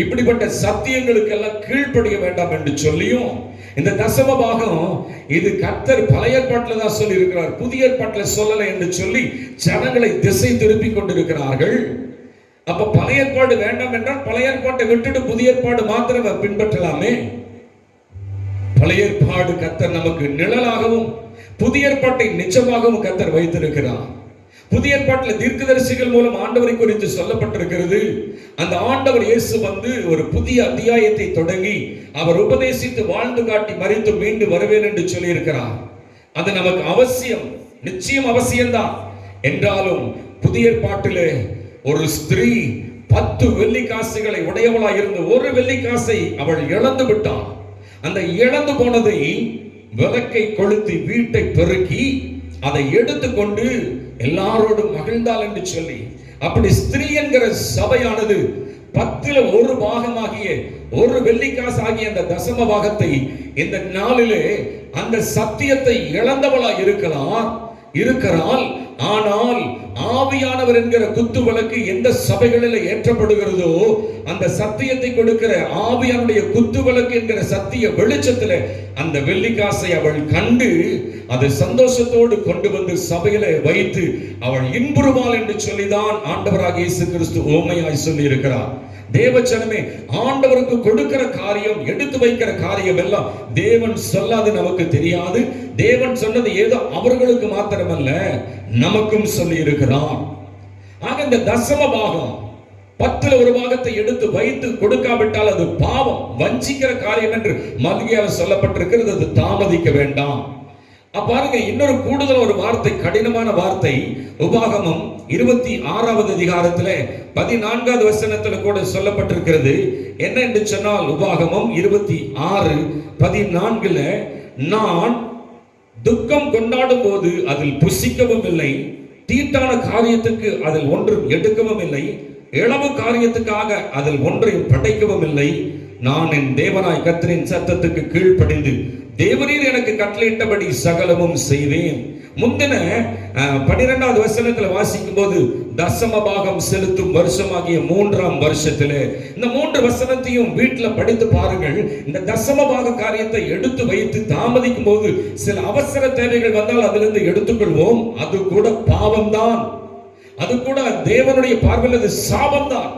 இப்படிப்பட்ட சத்தியங்களுக்கெல்லாம் கீழ்ப்படிய வேண்டாம் என்று சொல்லியும், இந்த தசம பாகம் இது கர்த்தர் பழைய ஏற்பாட்டில் தான் சொல்லி இருக்கிறார், புதிய ஏற்பாட்டில் சொல்லலை என்று சொல்லி ஜனங்களை திசை திருப்பி கொண்டிருக்கிறார்கள். அப்ப பழைய ஏற்பாடு வேண்டாம் என்றால் பழைய ஏற்பாட்டை விட்டுட்டு புதிய ஏற்பாடு மாத்திரம் பின்பற்றலாமே. பழைய ஏற்பாடு கர்த்தர் நமக்கு நிழலாகவும் புதிய ஏற்பாட்டை நிச்சயமாகவும் கர்த்தர் வைத்திருக்கிறார். புதிய ஏற்பாட்டில் தீர்க்கதரிசிகள் மூலம் ஆண்டவரை குறித்து சொல்லப்பட்டிருக்கிறது. அந்த ஆண்டவர் இயேசு வந்து ஒரு புதிய அத்தியாயத்தை தொடங்கி அவர் உபதேசித்து வாழ்ந்து காட்டி மரித்து மீண்டு வருவேன் என்று சொல்லி இருக்கிறார். அது நமக்கு அவசியம், நிச்சயம் அவசியம்தான். என்றாலும் புதிய ஏற்பாட்டிலே ஒரு ஸ்திரீ 10 வெள்ளிக்காசுகளை உடையவளாய் இருந்து ஒரு வெள்ளிக்காசை அவள் இழந்து விட்டாள். அந்த இழந்து போனதை விளக்கை கொளுத்தி வீட்டை பெருக்கி அதை எடுத்துக்கொண்டு எல்லாரோடும் மகிழ்ந்தாள் என்று சொல்லி, அப்படி ஸ்திரீ என்கிற சபையானது 10ல் ஒரு பாகமாகிய ஒரு வெள்ளிக்காசு ஆகிய அந்த தசம பாகத்தை இந்த நாளிலே அந்த சத்தியத்தை இழந்தவளாய் இருக்கிறாள். ஆனால் ஆவியானவர் என்கிற குத்து விளக்கு எந்த சபைகளில் ஏற்றப்படுகிறதோ அந்த சத்தியத்தை கொடுக்கிற ஆவியானுடைய குத்து விளக்கு என்கிற சத்திய வெளிச்சத்தில் அந்த வெள்ளிக்காசை அவள் கண்டு அதை சந்தோஷத்தோடு கொண்டு வந்து சபையில வைத்து அவள் இன்புறுவாள் என்று சொல்லிதான் ஆண்டவராக இயேசு கிறிஸ்து ஓமையாய் சொல்லி இருக்கிறார். தேவச்சனமே, ஆண்டவருக்கு கொடுக்கிற காரியம், எடுத்து வைக்கிற காரியம் எல்லாம் தேவன் சொல்லாது நமக்கு தெரியாது. தேவன் சொன்னது ஏதோ அவர்களுக்கு மாத்திரமல்ல, நமக்கும் சொல்லி இருக்கிறார். ஆக இந்த தசம பாகம் 10ல் ஒரு பாகத்தை எடுத்து வைத்து கொடுக்காவிட்டால் அது பாவம், வஞ்சிக்கிற காரியம் என்று மல்கியால் சொல்லப்பட்டிருக்கிறது. அது தாமதிக்க வேண்டாம். பாருங்க, இன்னொரு கூடுதல் ஒரு வார்த்தை, கடினமான வார்த்தை. உபாகமம் 26வது அதிகாரத்திலே 14வது வசனத்தில் கூட சொல்லப்பட்டிருக்கிறது. என்ன என்று சொன்னால், உபாகமம் 26:14 நான் துக்கம் கொண்டாடும் போது அதில் புசிக்கவும் இல்லை, தீட்டான காரியத்துக்கு அதில் ஒன்றும் எடுக்கவும் இல்லை, இளவு காரியத்துக்காக அதில் ஒன்றையும் படைக்கவும் இல்லை. நான் என் தேவனாய் கர்த்தரின் சத்தத்துக்கு கீழ்ப்படிந்து தேவரீர் எனக்கு கட்டளையிட்டபடி சகலமும் செய்வேன். முந்தின 12வது வசனத்தில் வாசிக்கும் போது தசம பாகம் செலுத்தும் வருஷமாகிய 3ஆம் வருஷத்திலே இந்த 3 வசனத்தையும் வீட்டில் படித்து பாருங்கள். இந்த தசம பாக காரியத்தை எடுத்து வைத்து தாமதிக்கும் போது சில அவசர தேவைகள் வந்தால் அதிலிருந்து எடுத்துக்கொள்வோம். அது கூட பாவம்தான், அது கூட தேவனுடைய பார்வையில் அது சாபம்தான்.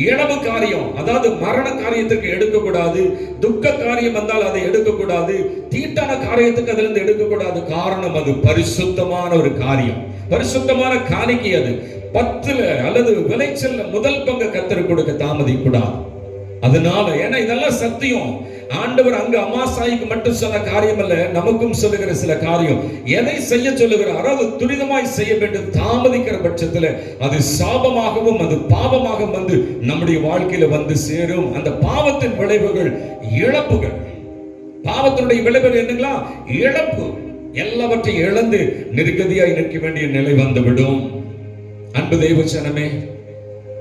இளவு காரியம், அதாவது மரண காரியத்துக்கு எடுக்கக்கூடாது, துக்க காரியம் வந்தால் அதை எடுக்கக்கூடாது, தீட்டான காரியத்துக்கு அதிலிருந்து எடுக்கக்கூடாது. காரணம், அது பரிசுத்தமான ஒரு காரியம், பரிசுத்தமான காணிக்கை. அது 10ல் அல்லது விளைச்சல்ல முதல் பங்கு கர்த்தருக்கு கொடுக்க தாமதிக்க கூடாது. அதனால, ஏன்னா இதெல்லாம் சத்தியம். ஆண்டவர் அங்கு அமாசாய்க்கு மட்டும் சொன்ன காரியம் அல்ல, நமக்கும் சொல்லுகிற சில காரியம். எதை செய்ய சொல்லுகிறாரோ அது துரிதமாய் செய்ய வேண்டும். தாமதிக்கிற பட்சத்தில் அது சாபமாகவும் அது பாவமாகவும் வந்து நம்முடைய வாழ்க்கையில வந்து சேரும். அந்த பாவத்தின் விளைவுகள் இழப்புகள். பாவத்தினுடைய விளைவுகள் என்னங்களா? இழப்பு. எல்லாவற்றையும் இழந்து நிர்கதியாய் நிற்க வேண்டிய நிலை வந்துவிடும். அன்பு தேவச்சனமே,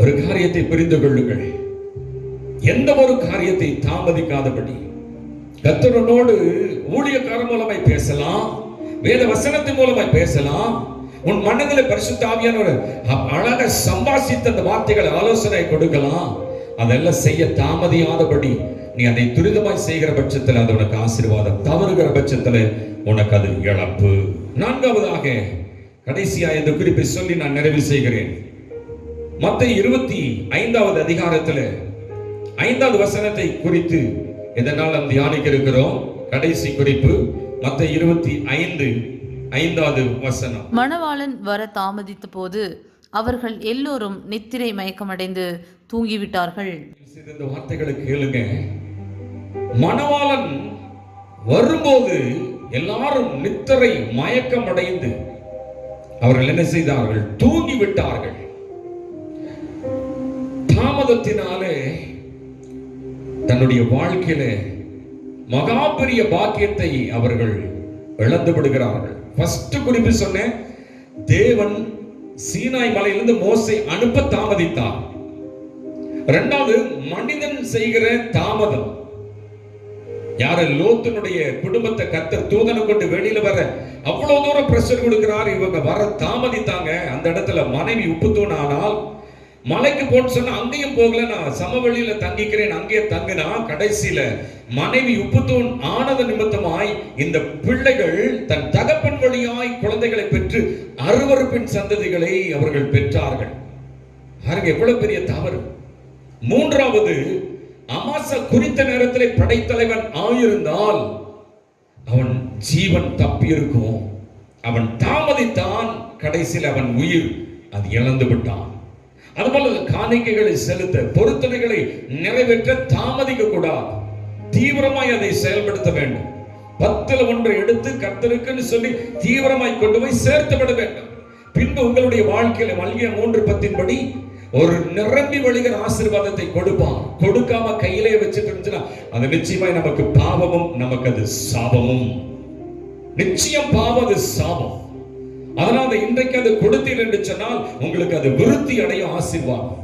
ஒரு காரியத்தை புரிந்து கொள்ளுங்கள். எந்த ஒரு காரியத்தை தாமதிக்காதபடி கர்த்தரோடு ஊழியக்கார மூலமாய் பேசலாம், வேத வசனத்தின் மூலமாய் பேசலாம். உன் மனதில் பரிசுத்த ஆவியானவர் அழகாக சம்பாசித்த அந்த வார்த்தைகளை ஆலோசனை கொடுக்கலாம். அதெல்லாம் செய்ய தாமதியாதபடி நீ அதை துரிதமாய் செய்கிற பட்சத்தில் அது உனக்கு ஆசீர்வாதம், தவறுகிற பட்சத்தில் உனக்கு அது இழப்பு. 4வதாக கடைசியா இந்த குறிப்பை சொல்லி நான் நிறைவு செய்கிறேன். மத்தேயு 25வது அதிகாரத்தில் 5வது வசனத்தை குறித்து இதனால் நாம் தியானிக்க இருக்கிறோம். கடைசி குறிப்பு மத்தேயு 25:5வது வசனம். மணவாளன் வர தாமதித்த போது அவர்கள் எல்லோரும் நித்திரை மயக்கமடைந்து தூங்கிவிட்டார்கள். இந்த வார்த்தைகளை கேளுங்க. மணவாளன் வரும்போது எல்லாரும் நித்திரை மயக்கமடைந்து அவர்கள் என்ன செய்தார்கள்? தூங்கிவிட்டார்கள். தாமதத்தினாலே தன்னுடைய வாழ்க்கையில மகா பெரிய பாக்கியத்தை அவர்கள் இழந்து விடுகிறார்கள். ஃபர்ஸ்ட் குறிப்பு சொன்னேன், தேவன் சீனாய் மலையிலிருந்து மோசே அனுப்ப தாமதித்தார். 2வது, மனிதன் செய்கிற தாமதம். யாரு? லோத்தினுடைய குடும்பத்தை கர்த்தர் தூதனை கொண்டு வெளியில வர அவ்வளவு தூரம் பிரஷர் கொடுக்கிறார். இவங்க வர தாமதித்தாங்க. அந்த இடத்துல மனைவி உப்பு தூண் ஆனால் மலைக்கு போன்னு சொன்னா அங்கேயும் போகல, நான் சமவெளியில தங்கிக்கிறேன், அங்கேயே தங்கினா கடைசியில மனைவி உப்புத்தூண் ஆனது நிமித்தமாய் இந்த பிள்ளைகள் தன் தகப்பன் வழியாய் குழந்தைகளை பெற்று அருவருப்பின் சந்ததிகளை அவர்கள் பெற்றார்கள். எவ்வளவு பெரிய தவறு. 3வது, அமாசா குறித்த நேரத்தில் படைத்தலைவன் ஆயிருந்தால் அவன் ஜீவன் தப்பி இருக்கும். அவன் தாமதித்தான், கடைசியில் அவன் உயிர் அது இழந்து விட்டான். அதுபோல காணிக்கைகளை செலுத்த, பொருத்தனைகளை நிறைவேற்ற தாமதிக்க கூடாது. தீவிரமாய் அதை செயல்படுத்த வேண்டும். 10ல் 1 எடுத்து கர்த்தருக்குன்னு சொல்லி தீவிரமாய் கொண்டு போய் சேர்த்து விட வேண்டும். பின்பு உங்களுடைய வாழ்க்கையில மல்கியா 3:10 படி ஒரு நிரம்பி வழிகிற ஆசீர்வாதத்தை கொடுப்பான். கொடுக்காம கையிலே வச்சுட்டு இருந்துச்சுன்னா அது நிச்சயமாய் நமக்கு பாவமும், நமக்கு அது சாபமும். நிச்சயம் பாவம், அது சாபம். அதனால இன்றைக்கு அது கொடுத்தீர் என்று சொன்னால் உங்களுக்கு அது விருத்தி அடையும் ஆசீர்வாதம்.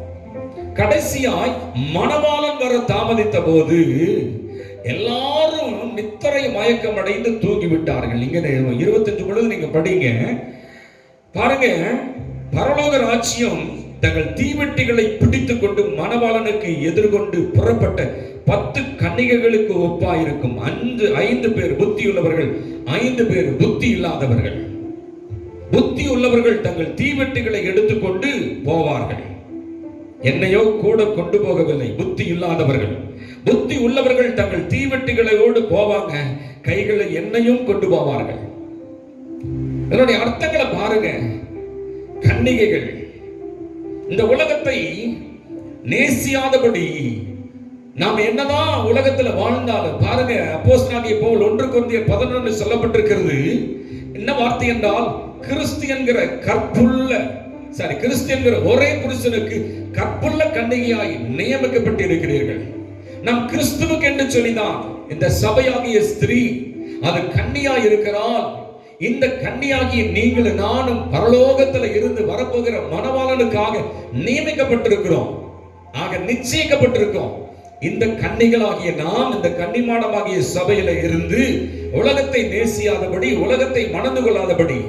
கடைசியாய் மணவாளன் வர தாமதித்த போது எல்லாரும் நித்திரை மயக்கம் அடைந்து தூங்கி விட்டார்கள். இங்க 25 பொழுது நீங்க படிங்க பாருங்க. பரலோக ராஜ்யம் தங்கள் தீவெட்டிகளை பிடித்துக் கொண்டு மணவாளனுக்கு எதிர்கொண்டு புறப்பட்ட 10 கன்னிகைகளுக்கு ஒப்பாயிருக்கும். 5 பேர் புத்தி உள்ளவர்கள், 5 பேர் புத்தி இல்லாதவர்கள். புத்தி உள்ளவர்கள் தங்கள் தீவெட்டிகளை எடுத்துக்கொண்டு போவார்கள். என்னையோ கூட கொண்டு போகவில்லை புத்தி இல்லாதவர்கள். புத்தி உள்ளவர்கள் தங்கள் தீவெட்டிகளோடு போவாங்க, கைகளை என்னையும் கொண்டு போவார்கள். இதனுடைய அர்த்தங்களை பாருங்க. கன்னிகைகள் இந்த உலகத்தை நேசியாதபடி நாம் என்னதான் உலகத்துல வாழ்ந்தாலும் பாருங்க. அப்போஸ்தலனாகிய பவுல் 1 கொரிந்தியர் 11 சொல்லப்பட்டிருக்கிறது. என்ன வார்த்தை என்றால், கிறிஸ்து என்கிற கிறிஸ்து என்கிற ஒரே புருஷனுக்கு கற்புள்ள கன்னிகையாய் நியமிக்கப்பட்டு இருக்கிறீர்கள். நாம் கிறிஸ்துவுக்கு என்று சொல்லிதான் இந்த சபையாகிய ஸ்திரீ அது கன்னியாய் இருக்கிறாள். இந்த கன்னியாகிய நீங்கள் நானும் பரலோகத்தில் இருந்து வரப்போகிற மணவாளனுக்காக நியமிக்கப்பட்டிருக்கிறோம், ஆக நிச்சயிக்கப்பட்டிருக்கோம். இந்த கன்னிகளாகிய நாம் இந்த கன்னிமாடமாகிய சபையில இருந்து உலகத்தை நேசியாதபடி, உலகத்தை மணந்து கொள்ளாதபடி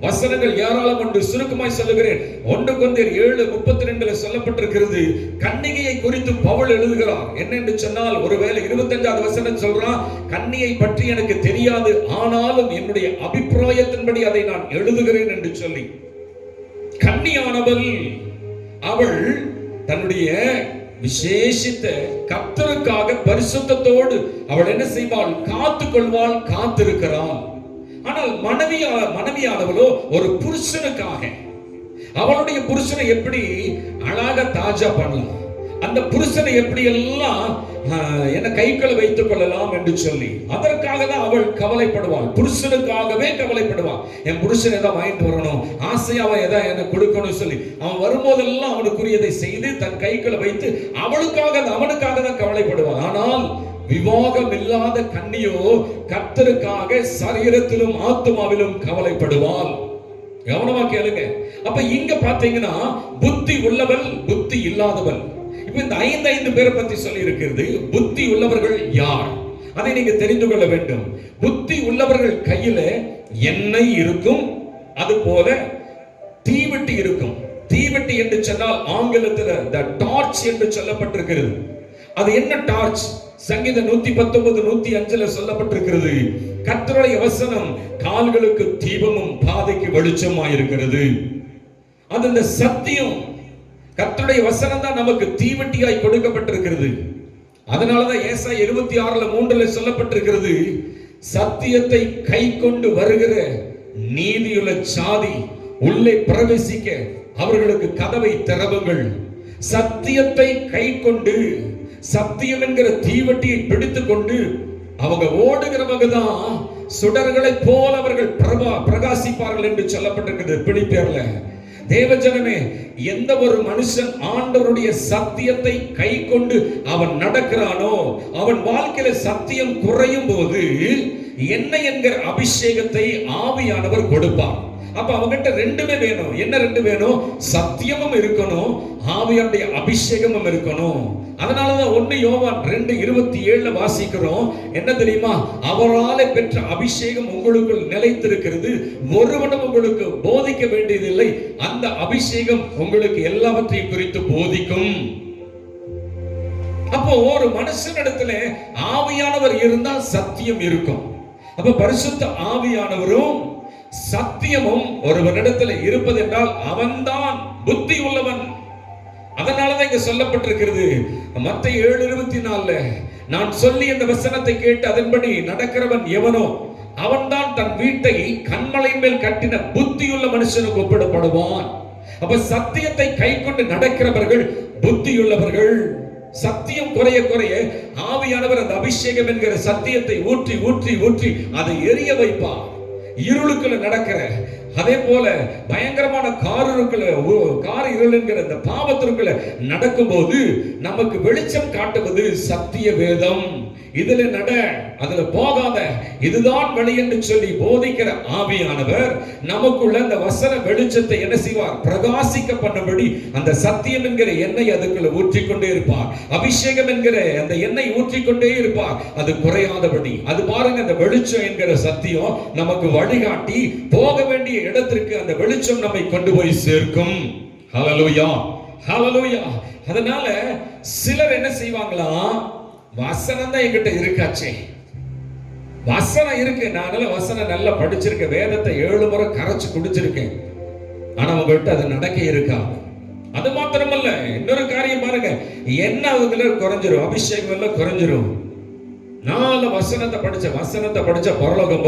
வசனங்கள் ஏராளம் என்று சுருக்கமாய் சொல்லுகிறேன். 1 கொரிந்தியர் 7:32 சொல்லப்பட்டிருக்கிறது. கன்னிகையை குறித்து பவுல் எழுதுகிறார். என்னென்று சொன்னால், ஒருவேளை 25வது வசனம் சொல்றான், கன்னியை பற்றி எனக்கு தெரியாது, ஆனாலும் என்னுடைய அபிப்பிராயத்தின்படி அதை நான் எழுதுகிறேன் என்று சொல்லி. கன்னியானவள் அவள் தன்னுடைய விசேஷித்த கர்த்தருக்காக பரிசுத்தத்தோடு அவள் என்ன செய்வாள்? காத்துக்கொள்வாள், காத்திருக்கிறாள். ஆனால் மனைவியானவளோ ஒரு புருஷனுக்காக, அவளுடைய புருஷனை எப்படி அழகா தாஜா பண்ணலாம், அந்த புருஷனை எப்படி எல்லாம் என்ன கைக்குள்ள வைத்துக் கொள்ளலாம் என்று சொல்லி அதற்காக தான் அவள் கவலைப்படுவாள். புருஷனுக்காகவே கவலைப்படுவாள். என் புருஷன் எதாவது வாங்கிட்டு வரணும், ஆசையா அவன் எதாவது எனக்கு கொடுக்கணும் சொல்லி அவன் வரும்போதெல்லாம் அவனுக்குரியதை செய்து தன் கைக்குள்ள வைத்து அவனுக்காக தான் கவலைப்படுவாள். ஆனால் விவாகம் இல்லாத கன்னியோ கர்த்தருக்காக சரீரத்திலும் ஆத்துமாவிலும் கவலைப்படுவாள். கவனமா கேளுங்க. அப்ப இங்க பாத்தீங்கன்னா புத்தி உள்ளவள், புத்தி இல்லாதவள். இப்ப இந்த 5 பேரை பத்தி சொல்லி இருக்கிறது. புத்தி உள்ளவர்கள் யார் அதை நீங்க தெரிந்து கொள்ள வேண்டும். புத்தி உள்ளவர்கள் கையில எண்ணெய் இருக்கும், அது போல தீவெட்டி இருக்கும். தீவெட்டி என்று சொன்னால் ஆங்கிலத்தில் the torch என்று சொல்லப்பட்டிருக்கிறது. அது என்ன டார்ச்? சங்கீதம் 119:105 சொல்லப்பட்டிருக்கிறது. கர்த்தருடைய வசனம் கால்களுக்கு தீபமும் பாதைக்கு வெளிச்சமாய் இருக்கிறது. அது இந்த சத்தியம், கர்த்தருடைய வசனம் தான் நமக்கு தீவெட்டியாய் கொடுக்கப்பட்டிருக்கிறது. அதனாலதான் ஏசாயா 26:3 சொல்லப்பட்டிருக்கிறது, சத்தியத்தை கை கொண்டு வருகிற நீதியுள்ள சாதி உள்ளே பிரவேசிக்க அவர்களுக்கு கதவை திறவுங்கள். சத்தியத்தை கை கொண்டு, சத்தியம் என்கிற தீவெட்டியை பிடித்துக் கொண்டு அவங்க ஓடுகிறவங்க தான் சுடர்களை போல அவர்கள் பிரகாசிப்பார்கள் என்று சொல்லப்பட்டிருக்கிறது பிலிப்பியர்ல. தேவஜனமே, எந்த ஒரு மனுஷன் ஆண்டவருடைய சத்தியத்தை கை கொண்டு அவன் நடக்கிறானோ, அவன் வாழ்க்கையில சத்தியம் குறையும் போது என்ன என்கிற அபிஷேகத்தை ஆவியானவர் கொடுப்பார். அப்ப அவங்கிட்ட 2மே வேணும். என்ன 2 வேணும்? சத்தியமும் இருக்கணும், ஆவியானுடைய அபிஷேகமும் இருக்கணும். அதனாலதான் 1 யோவான் 2:27 வாசிக்கிறோம். என்ன தெரியுமா? அவராலே பெற்ற அபிஷேகம் உங்களுக்குள் நிலைத்திருக்கிறது, ஒருவனும் உங்களுக்கு போதிக்க வேண்டியதில்லை, அந்த அபிஷேகம் உங்களுக்கு எல்லாவற்றையும் குறித்து போதிக்கும். அப்போ ஒரு மனுஷனிடத்துல ஆவியானவர் இருந்தால் சத்தியம் இருக்கும். அப்ப பரிசுத்த ஆவியானவரும் சத்தியமும் ஒருவனிடத்தில் இருப்பது என்றால் அவன்தான் புத்தி உள்ளவன். அதனாலதான் இங்க சொல்லப்பட்டிருக்கிறது மத்தேயு 7:24, நான் சொல்லி இந்த வசனத்தை கேட்டு அதன்படி நடக்கிறவன் எவனோ அவன்தான் தன் வீட்டை கன்மலையின் மேல் கட்டின புத்தியுள்ள மனுஷனுக்கு ஒப்பிடப்படுவான். அப்ப சத்தியத்தை கை கொண்டு நடக்கிறவர்கள் புத்தியுள்ளவர்கள். சத்தியம் குறைய குறைய ஆவியானவர் அந்த அபிஷேகம் என்கிற சத்தியத்தை ஊற்றி ஊற்றி ஊற்றி அதை எரிய வைப்பார். இருளுக்குள்ள நடக்கிற அதே போல பயங்கரமான கார் இருள் என்கிற இந்த பாவத்திற்குள்ள நடக்கும்போது நமக்கு வெளிச்சம் காட்டுவது சத்திய வேதம். இதுல நட, அதுல போகாத, இதுதான் வழி என்று சொல்லி போதிக்கிற ஆவியானவர் நமக்குள்ள அந்த வசன வெளிச்சத்தை என்ன செய்வார்? பிரகாசிக்க பண்ணபடி அந்த சத்தியம் என்கிற எண்ணெய் அதுக்குள்ள ஊற்றிக்கொண்டே இருப்பார். அபிஷேகம் என்கிற அந்த எண்ணெய் ஊற்றிக்கொண்டே இருப்பார், அது குறையாதபடி. அது பாருங்க, அந்த வெளிச்சம் என்கிற சத்தியம் நமக்கு வழிகாட்டி போக வேண்டிய இடத்திற்கு அந்த வெளிச்சம் நம்மை கொண்டு போய் சேர்க்கும். ஹல்லேலூயா, ஹல்லேலூயா. அதனால சிலர் என்ன செய்வாங்களா, வசனம் தான் என்கிட்ட இருக்காச்சே, வசனம் இருக்கு, நான் வசனம் நல்லா படிச்சிருக்கேன், வேதத்தை 7 முறை கரைச்சு குடிச்சிருக்கேன், ஆனா உங்ககிட்ட அது நடக்க இருக்காது. அது மாத்திரமல்ல, இன்னொரு காரியம் பாருங்க, என்ன அதுல குறைஞ்சிரும், அபிஷேகம் எல்லாம் குறைஞ்சிரும். நான் வசனத்தை படிச்ச பரலோகம்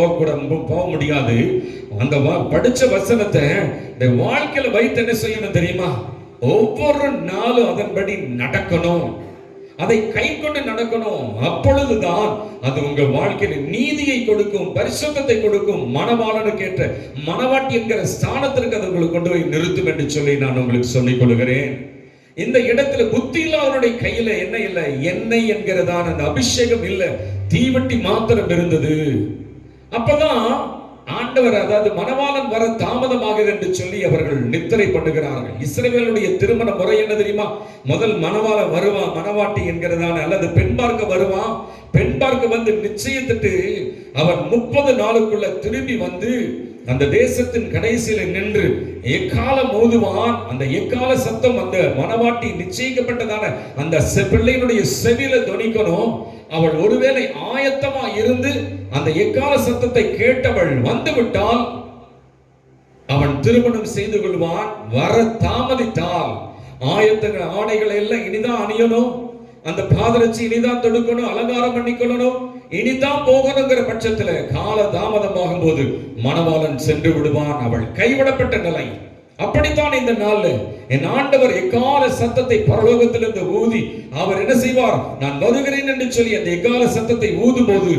போக முடியாது. அந்த படிச்ச வசனத்தை இந்த வாழ்க்கையில வைத்து என்ன செய்யணும் தெரியுமா? ஒவ்வொரு நாளும் அதன்படி நடக்கணும், அதை கை கொண்டு நடக்கணும். அப்பொழுதுதான் அது உங்க வாழ்க்கையில் நீதியை கொடுக்கும், பரிசுத்தத்தை கொடுக்கும், மணவாளனுக்கு ஏற்ற மணவாட்டி என்கிற ஸ்தானத்திற்கு அது உங்களுக்கு கொண்டு போய் நிறுத்தும் என்று சொல்லி நான் உங்களுக்கு சொல்லிக் கொள்கிறேன். இந்த இடத்துல புத்தி இல்லாதவருடைய கையில என்ன இல்லை, எண்ணெய் என்கிறதான அந்த அபிஷேகம் இல்ல, தீவட்டி மாத்திரம் இருந்தது. அப்பதான் ஆண்டவர், அதாவது மணவாளன் வர தாமதமாகிறது என்று சொல்லி அவர்கள் நித்திரை பண்ணுகிறார்கள். இஸ்ரவேலுடைய திருமண முறை என்ன தெரியுமா? முதல் மணவாளன் வருவான், மணவாட்டி என்கிறதான, அல்லது பெண் பார்க்க வருவான். பெண் பார்க்க வந்து நிச்சயத்திட்டு அவன் 30 நாளுக்குள்ள திரும்பி வந்து அந்த தேசத்தின் கடைசியில நின்று எக்காலம் ஓதுவான். அந்த எக்கால சத்தம் அந்த மணவாட்டி நிச்சயிக்கப்பட்டதான அந்த பிள்ளையினுடைய செவியில தொனிக்கணும். அவள் ஒருவேளை ஆயத்தமா இருந்து அந்த எக்கால சத்தத்தை கேட்டவள் வந்து விட்டால் அவன் திருமணம் செய்து கொள்வான். வர தாமதித்தால் ஆயத்த ஆடைகளை எல்லாம் இனிதான் அணியணும், அந்த பாதரட்சி இனிதான் தொடுக்கணும், அலங்காரம் பண்ணிக்கொள்ளணும், இனிதான் போகணுங்கிற பட்சத்துல கால தாமதமாகும் போது மணவாளன் சென்று விடுவான். அவள் கைவிடப்பட்ட நிலை. அப்படித்தான் இந்த நாள்ல என் ஆண்டவர் எக்கால சத்தத்தை பரலோகத்திலிருந்து ஊதி அவர் என்ன செய்வார்? நான் வருகிறேன் என்று சொல்லி அந்த எக்கால சத்தத்தை ஊதும் போது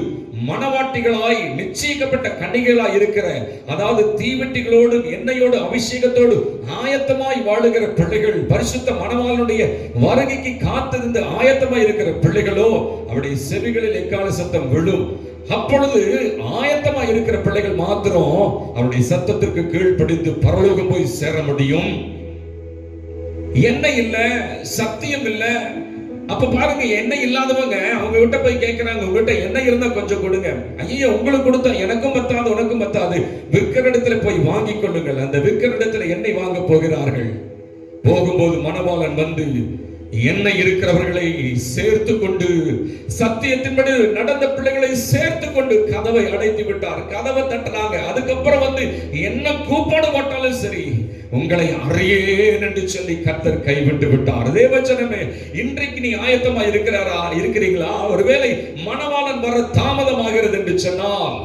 மணவாட்டிகளாய் நிச்சயிக்கப்பட்ட கன்னிகைகளாய் இருக்கிற, அதாவது தீவெட்டிகளோடு எண்ணெயோடு அபிஷேகத்தோடு ஆயத்தமாய் வாழுகிற பிள்ளைகள், பரிசுத்த மணவாளனுடைய வருகைக்கு காத்திருந்து ஆயத்தமாய் இருக்கிற பிள்ளைகளோ அவருடைய செவிகளில் எக்கால சத்தம் விழும். அப்பொழுது ஆயத்தமா இருக்கிற பிள்ளைகள் மாத்திரம் அவருடைய சத்தத்திற்கு கீழ்ப்படிந்து பரலோகம் போய் சேர முடியும். எண்ணெய் இல்ல, சத்தியம் இல்ல. அப்ப பாருங்க, எண்ணெய் இல்லாதவங்க அவங்க கிட்ட போய் கேட்கிறாங்க, உங்ககிட்ட எண்ணெய் இருந்தா கொஞ்சம் கொடுங்க. ஐயோ, உங்களுக்கு கொடுத்தா எனக்கும் பத்தாது, உனக்கும் பத்தாது, விற்கிற இடத்துல போய் வாங்கி கொள்ளுங்கள். அந்த விற்கிற இடத்துல எண்ணெய் வாங்க போகிறார்கள். போகும்போது மணவாளன் வந்து எண்ணெய் இருக்கிறவர்களை சேர்த்து கொண்டு, சத்தியத்தின்படி நடந்த பிள்ளைகளை சேர்த்து கொண்டு கதவை அடைத்து விட்டார். கதவை தட்டினாங்க. அதுக்கப்புறம் வந்து என்ன கூப்பாடு போட்டாலும் சரி, உங்களை அறியேன் என்று சொல்லி கர்த்தர் கைவிட்டு விட்டார். தேவஜனமே, இன்றைக்கு நீ ஆயத்தமா இருக்கிறீங்களா? ஒருவேளை மணவாளன் வர தாமதமாகிறது என்று சொன்னால்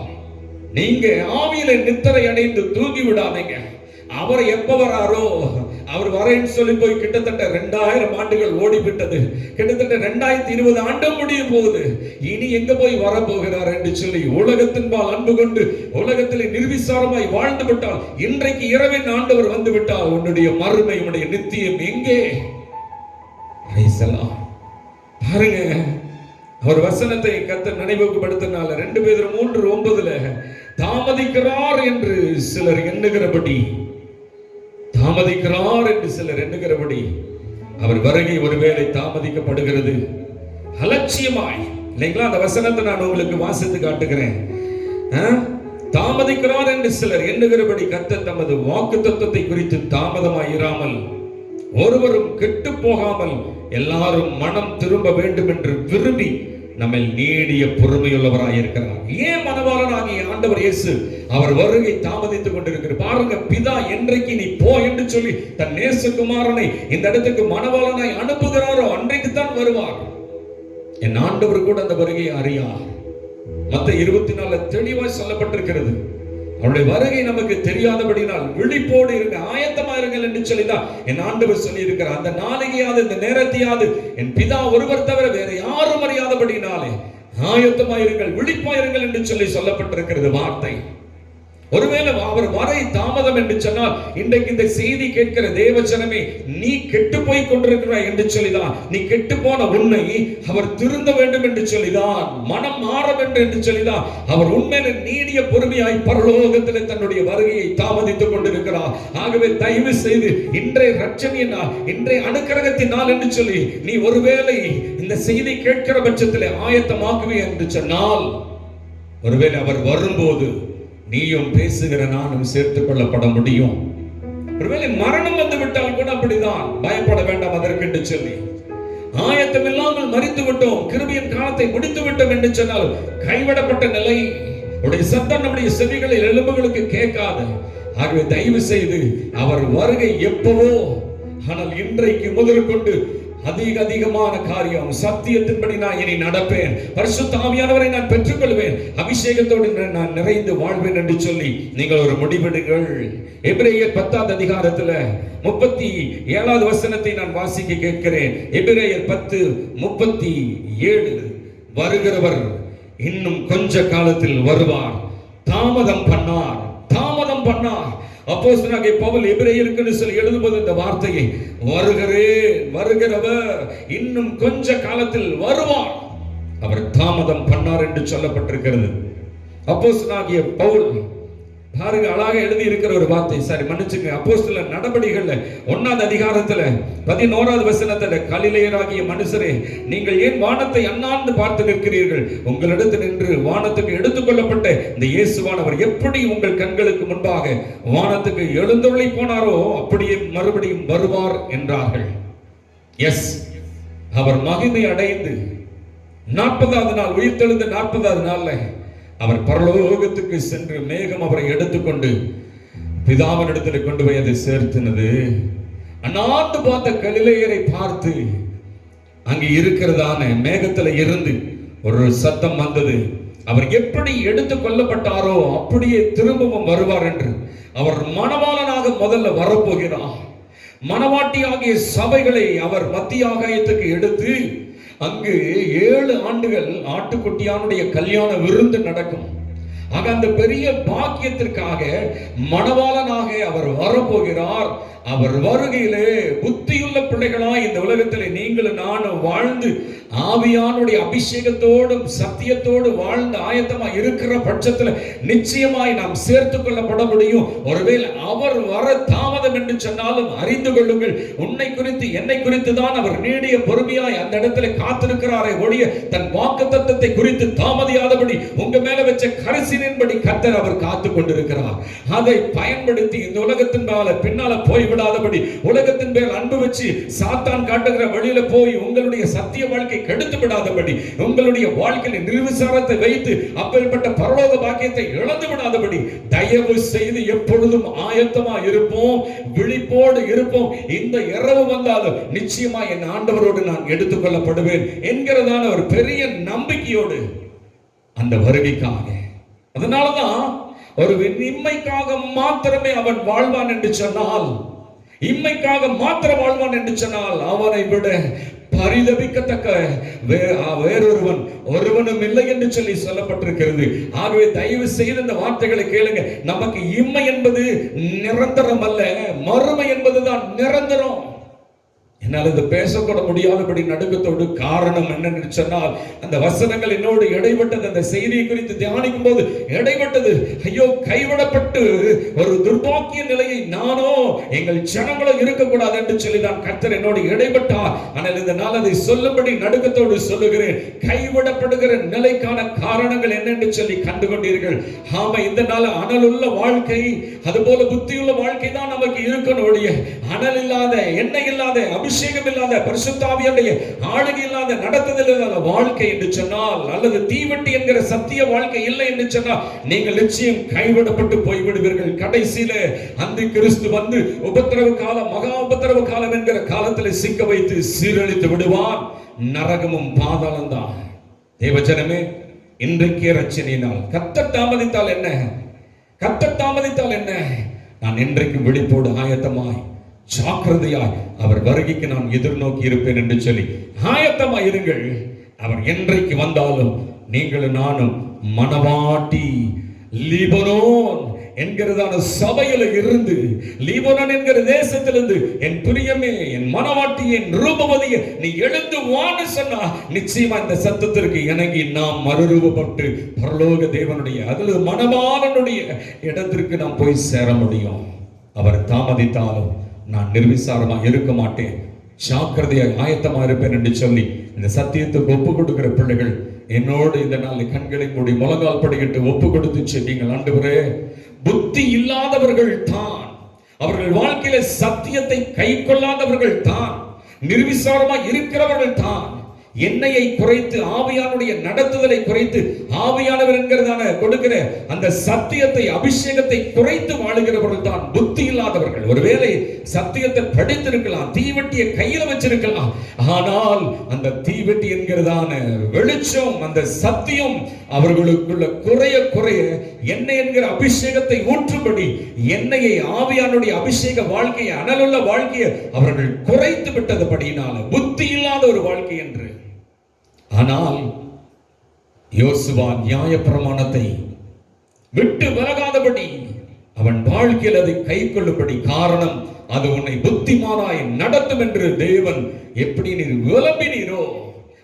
நீங்க ஆவியில நித்திரை அடைந்து தூங்கி விடாதீங்க. அவர் எப்ப வராரோ, அவர் வரேன்னு சொல்லி போய் கிட்டத்தட்ட 2000 ஆண்டுகள் ஓடிவிட்டது. கிட்டத்தட்ட 2020 ஆண்டு முடிய போகுது. இனி எங்க போய் வர போகிறார் என்று சொல்லி உலகத்தின்பால் அன்பு கொண்டு உலகத்திலே நிர்விசாரமாய் வாழ்ந்து விட்டால், இன்றைக்கு இரவின் ஆண்டவர் வந்து விட்டால் உன்னுடைய மறுமை, உன்னுடைய நித்தியம் எங்கே? பாருங்க, அவர் வசனத்தை கர்த்தர் நினைவுக்கு படுத்தினால 2 பேதுரு 3:9 தாமதிக்கிறார் என்று சிலர் எண்ணுகிறபடி, அவர் வருகை ஒருவேளை தாமதிக்கப்படுகிறது. அலட்சியமாய் இல்லைங்களா? அந்த வசனத்தை நான் உங்களுக்கு வாசித்து காட்டுகிறேன். தாமதிக்கிறார் என்று சிலர் எண்ணுகிறபடி கர்த்தர் தமது வாக்குத்தத்தத்தை குறித்து தாமதமாய் இராமல், ஒருவரும் கெட்டு போகாமல் எல்லாரும் மனம் திரும்ப வேண்டும் என்று விரும்பி நம்ம நீடிய பொறுமையுள்ளவராய் இருக்கிறார். ஏன் மணவாளனாகிய ஆண்டவர் இயேசு அவர் வருகை தாமதித்துக் கொண்டிருக்கிறார். பாருங்க, பிதா என்றைக்கு நீ போ என்று சொல்லி தன் நேசகுமாரனை இந்த இடத்துக்கு மணவாளனாய் அனுப்புகிறாரோ அன்றைக்கு தான் வருவார். என் ஆண்டவர் கூட அந்த வருகையை அறியார். மத்த 24 தெளிவாய் சொல்லப்பட்டிருக்கிறது. அவருடைய வருகை நமக்கு தெரியாதபடினால் விழிப்போடு இருங்க, ஆயத்தமா இருங்கள் என்று சொல்லிதான் என் ஆண்டவர் சொல்லி இருக்கிறார். அந்த நாளையாவது இந்த நேரத்தையாவது என் பிதா ஒருவர் தவிர வேற யாரும் அறியாதபடினாலே ஆயத்தமாயிருங்கள், விழிப்பாயிருங்கள் என்று சொல்லப்பட்டிருக்கிறது வார்த்தை. ஒருவேளை அவர் வரை தாமதம் என்று சொன்னால் இன்றைக்கு இந்த செய்தி கேட்கிற தேவஜனமே, நீ கெட்டு போய் கொண்டிருக்கிறாய் என்று சொல்லிதான், நீ கெட்டு போன உன்னை அவர் திருந்த வேண்டும் என்று சொல்லிதான், மனம் மாற வேண்டும் என்று சொல்லிதான் அவர் உண்மையில நீடிய பொறுமையாய் பரலோகத்தில் தன்னுடைய வருகையை தாமதித்துக் கொண்டிருக்கிறார். ஆகவே தயவு செய்து இன்றைய ரட்சணிய நாள், இன்றைய அனுக்கிரகத்தின் நாள் என்று சொல்லி நீ ஒருவேளை இந்த செய்தி கேட்கிற பட்சத்தில் ஆயத்தமாக்குவே என்று சொன்னால், ஒருவேளை அவர் வரும்போது நீயும் பேசுகிற நானும் சேர்த்துக் கொள்ளப்பட முடியும். ஒருவேளை மரணம் வந்து விட்டால் கூட அப்படிதான், பயப்பட வேண்டாம் அதற்கு என்று சொல்லி. ஆயத்தம் இல்லாமல் மரித்து விட்டோம், கிருபையின் காலத்தை முடித்து விட்டோம் என்று சொன்னால் கைவிடப்பட்ட நிலை, உடைய சத்தம் நம்முடைய செவிகளில் எலும்புகளுக்கு கேட்காது. ஆகவே தயவு செய்து அவர் வருகை எப்பவோ, ஆனால் இன்றைக்கு முதற்கொண்டு அதிகமான காரியம், சத்தியத்தின்படி நான் இனி நடப்பேன், பரிசுத்த ஆவியானவரை நான் பெற்றுக்கொள்வேன், அபிஷேகத்தோடு நான் நிறைந்து வாழ்வேன் என்று சொல்லி நீங்கள் ஒரு முடிவெடுங்கள். எபிரேயர் 10ஆம் அதிகாரத்துல 37வது வசனத்தை நான் வாசிக்க கேட்கிறேன். எபிரேயர் 10:37, வருகிறவர் இன்னும் கொஞ்ச காலத்தில் வருவார், தாமதம் பண்ணார். அப்போஸ்தலனாகிய பவுல் எபிரேயருக்கு சொல்லி எழுதும்போது இந்த வார்த்தையை, வருகிறவர் இன்னும் கொஞ்ச காலத்தில் வருவார், அவர் தாமதம் பண்ணார் என்று சொல்லப்பட்டிருக்கிறது. அப்போஸ்தலனாகிய பவுல் பாருங்க, அழகாக எழுதி இருக்கிற ஒரு வார்த்தை. சரி மன்னிச்சுங்க, அப்போஸ்தலர் நடபடிகள்ல 1ஆம் அதிகாரத்துல 11வது வசனத்துல, கலிலேயராகிய மனுஷரே, நீங்கள் ஏன் வானத்தை அண்ணாந்து பார்த்து நிற்கிறீர்கள்? உங்களிடத்தில் நின்று வானத்துக்கு எடுத்துக்கொள்ளப்பட்ட இந்த இயேசுவானவர் எப்படி உங்கள் கண்களுக்கு முன்பாக வானத்துக்கு எழுந்தருளி போனாரோ அப்படியே மறுபடியும் வருவார் என்றார்கள். எஸ், அவர் மகிமை அடைந்து 40வது நாள் உயிர்த்தெழுந்த 40வது நாள்ல அவர் பரலோகத்துக்கு சென்று மேகம் அவரை எடுத்துக்கொண்டு பிதாவின் இடத்துல கொண்டு போய் அதை சேர்த்தினது. அண்ணாந்து பார்த்த கலிலேயரை பார்த்து அங்கே இருக்கிறதான மேகத்துல இருந்து ஒரு சத்தம் வந்தது, அவர் எப்படி எடுத்து கொள்ளப்பட்டாரோ அப்படியே திரும்பவும் வருவார் என்று. அவர் மணவாளனாக முதல்ல வரப்போகிறார். மணவாட்டியாகிய சபைகளை அவர் மத்திய ஆகாயத்துக்கு எடுத்து அங்கு 7 ஆண்டுகள் ஆட்டுக்குட்டியானுடைய கல்யாண விருந்து நடக்கும். ஆக அந்த பெரிய பாக்கியத்திற்காக மணவாளனாக அவர் வரப்போகிறார். அவர் வருகையிலே புத்தியுள்ள பிள்ளைகளாய் இந்த உலகத்திலே நீங்களும் நானும் வாழ்ந்து ஆவியானுடைய அபிஷேகத்தோடும் சத்தியத்தோடு வாழ்ந்து ஆயத்தமா இருக்கிற பட்சத்தில் நிச்சயமாய் நாம் சேர்த்துக் கொள்ளப்பட முடியும். ஒருவேளை அவர் வர தாமதம் என்று சொன்னாலும் அறிந்து கொள்ளுங்கள், உன்னை குறித்து என்னை குறித்து தான் அவர் நீடிய பொறுமையாய் அந்த இடத்துல காத்திருக்கிறாரே ஒழிய தன் வாக்குத்தத்தத்தை குறித்து தாமதியாதபடி உங்க மேல வச்ச கரிசனின்படி கர்த்தர் அவர் காத்து கொண்டிருக்கிறார். அதை பயன்படுத்தி இந்த உலகத்தின் மேல பின்னால போய்விடாதபடி, உலகத்தின் மேல் அன்பு வச்சு சாத்தான் காட்டுகிற வழியில போய் உங்களுடைய சத்திய வாழ்க்கை கெடுத்து விடாதபடி, உங்களுடைய வாழ்க்கையில் நிர்விசாரத்தை வைத்து அப்பேற்பட்ட பரலோக பாக்கியத்தை இழந்து விடாதபடி தயவு செய்து எப்பொழுதும் ஆயத்தமா இருப்போம், விழிப்போடு இருப்போம். இந்த இரவு வந்தாலும் நிச்சயமா என் ஆண்டவரோடு நான் எடுத்துக்கொள்ளப்படுவேன் என்கிறதான ஒரு பெரிய நம்பிக்கையோடு அந்த வருகைக்காக. அதனாலதான் ஒரு இம்மைக்காக மாத்திரமே அவன் வாழ்வான் என்று சொன்னால், இம்மைக்காக மாத்திரம் வாழ்வான் என்று சொன்னால் அவனை விட பரிதபிக்கத்தக்க ஒருவனும் இல்லை என்று சொல்லி சொல்லப்பட்டிருக்கிறது. ஆகவே தயவு செய்து இந்த வார்த்தைகளை கேளுங்க. நமக்கு இம்மை என்பது நிரந்தரம் அல்ல, மறுமை என்பதுதான் நிரந்தரம். என்னால் இது பேசக்கூட முடியாதபடி நடுக்கத்தோடு. காரணம் என்னன்னு சொன்னால், அந்த வசனங்கள் என்னோடு இடைப்பட்டது. அந்த செய்தியை குறித்து தியானிக்கும் போது இடைப்பட்டது. ஐயோ, கைவிடப்பட்டு ஒரு துர்பாக்கிய நிலையை நானோ எங்கள் ஜனங்களோ இருக்கக்கூடாது என்று சொல்லி நான் கர்த்தர் என்னோடு இடைப்பட்டார். ஆனால் இந்த நாள் அதை சொல்லும்படி நடுக்கத்தோடு சொல்லுகிறேன். கைவிடப்படுகிற நிலைக்கான காரணங்கள் என்னென்று சொல்லி கண்டுகொண்டீர்கள். ஆமா, இந்த நாள் அனலுள்ள வாழ்க்கை, அதுபோல புத்தியுள்ள வாழ்க்கை தான் நமக்கு இருக்கணும் ஒழிய அனல் இல்லாத, எண்ணெய் இல்லாத, அபிஷேகம் இல்லாத, பரிசுத்த ஆவியுடைய ஆளுகை இல்லாத, நடத்துதல் இல்லாத வாழ்க்கை என்று சொன்னால், அல்லது தீவட்டி என்கிற சத்திய வாழ்க்கை இல்லை என்று சொன்னால் நீங்கள் நிச்சயம் கைவிடப்பட்டு போய்விடுவீர்கள். கடைசியில அந்த கிறிஸ்து வந்து உபத்திரவ காலம், மகா உபத்திரவ காலம் என்கிற காலத்தில் சிக்க வைத்து சீரழித்து விடுவான். நரகமும் பாதாளம் தான். தேவஜனமே, இன்றைக்கே ரட்சணியினால் கர்த்தர் தாமதித்தால் என்ன? கர்த்தர் தாமதித்தால் என்ன? நான் என்றைக்கு விழிப்போடு ஆயத்தமாய் ஜாக்கிரதையாய் அவர் வருகைக்கு நான் எதிர்நோக்கி இருப்பேன் என்று சொல்லி ஆயத்தமாய் இருங்கள். அவர் என்றைக்கு வந்தாலும் நீங்களும் நானும் மணவாட்டி லீபனோன் என்கிறதான சபையில இருந்து, லீபனோன் என்கிற தேசத்திலிருந்து, என் பிரியமே, என் மணவாட்டி, என் ரூபவதியே, நீ எழுந்து வான்னு சொன்னா நிச்சயமா இந்த சத்தத்திற்கு இணங்கி நாம் மறுரூபப்பட்டு பரலோக தேவனுடைய அதில் மணவாளனுடைய இடத்திற்கு நாம் போய் சேர முடியும். அவர் தாமதித்தாலும் நான் நிர்விசாரமா இருக்க மாட்டேன், ஜாக்கிரதையாய் ஆயத்தமா இருப்பேன் என்று சொல்லி இந்த சத்தியத்துக்கு ஒப்பு கொடுக்கிற பிள்ளைகள் என்னோடு இந்த நாள் கண்களை மூடி முழங்கால் படிக்கிட்டு ஒப்பு கொடுத்து செல்லுங்கள். ஆண்டவரே, புத்தி இல்லாதவர்கள் தான், அவர்கள் வாழ்க்கையில சத்தியத்தை கை கொள்ளாதவர்கள் தான், நிர்விசாரமா இருக்கிறவர்கள் தான், எண்ணெயை குறைத்து ஆவியானுடைய நடத்துதலை குறைத்து ஆவியானவர் என்கிறதான கொடுக்கிற அந்த சத்தியத்தை அபிஷேகத்தை குறைத்து வாழுகிறவர்கள் தான் புத்தி இல்லாதவர்கள். ஒருவேளை சத்தியத்தை படித்திருக்கலாம், தீவெட்டியை கையில வச்சிருக்கலாம், ஆனால் அந்த தீவெட்டி என்கிறதான வெளிச்சம், அந்த சத்தியம் அவர்களுக்குள்ள குறைய குறைய எண்ணெய் என்கிற அபிஷேகத்தை ஊற்றும்படி எண்ணெயை ஆவியானுடைய அபிஷேக வாழ்க்கையை, அனலுள்ள வாழ்க்கையை அவர்கள் குறைத்து விட்டதுபடியினால புத்தி இல்லாத ஒரு வாழ்க்கை என்று. ஆனால் யோசுவா நியாயப்பிரமாணத்தை விட்டு விலகாதபடி அவன் வாழ்க்கையில் அதை கை கொள்ளும்படி, காரணம் அது உன்னை புத்திமானாய் நடத்தும் என்று தேவன் எப்படி நீர் விளம்பினீரோ,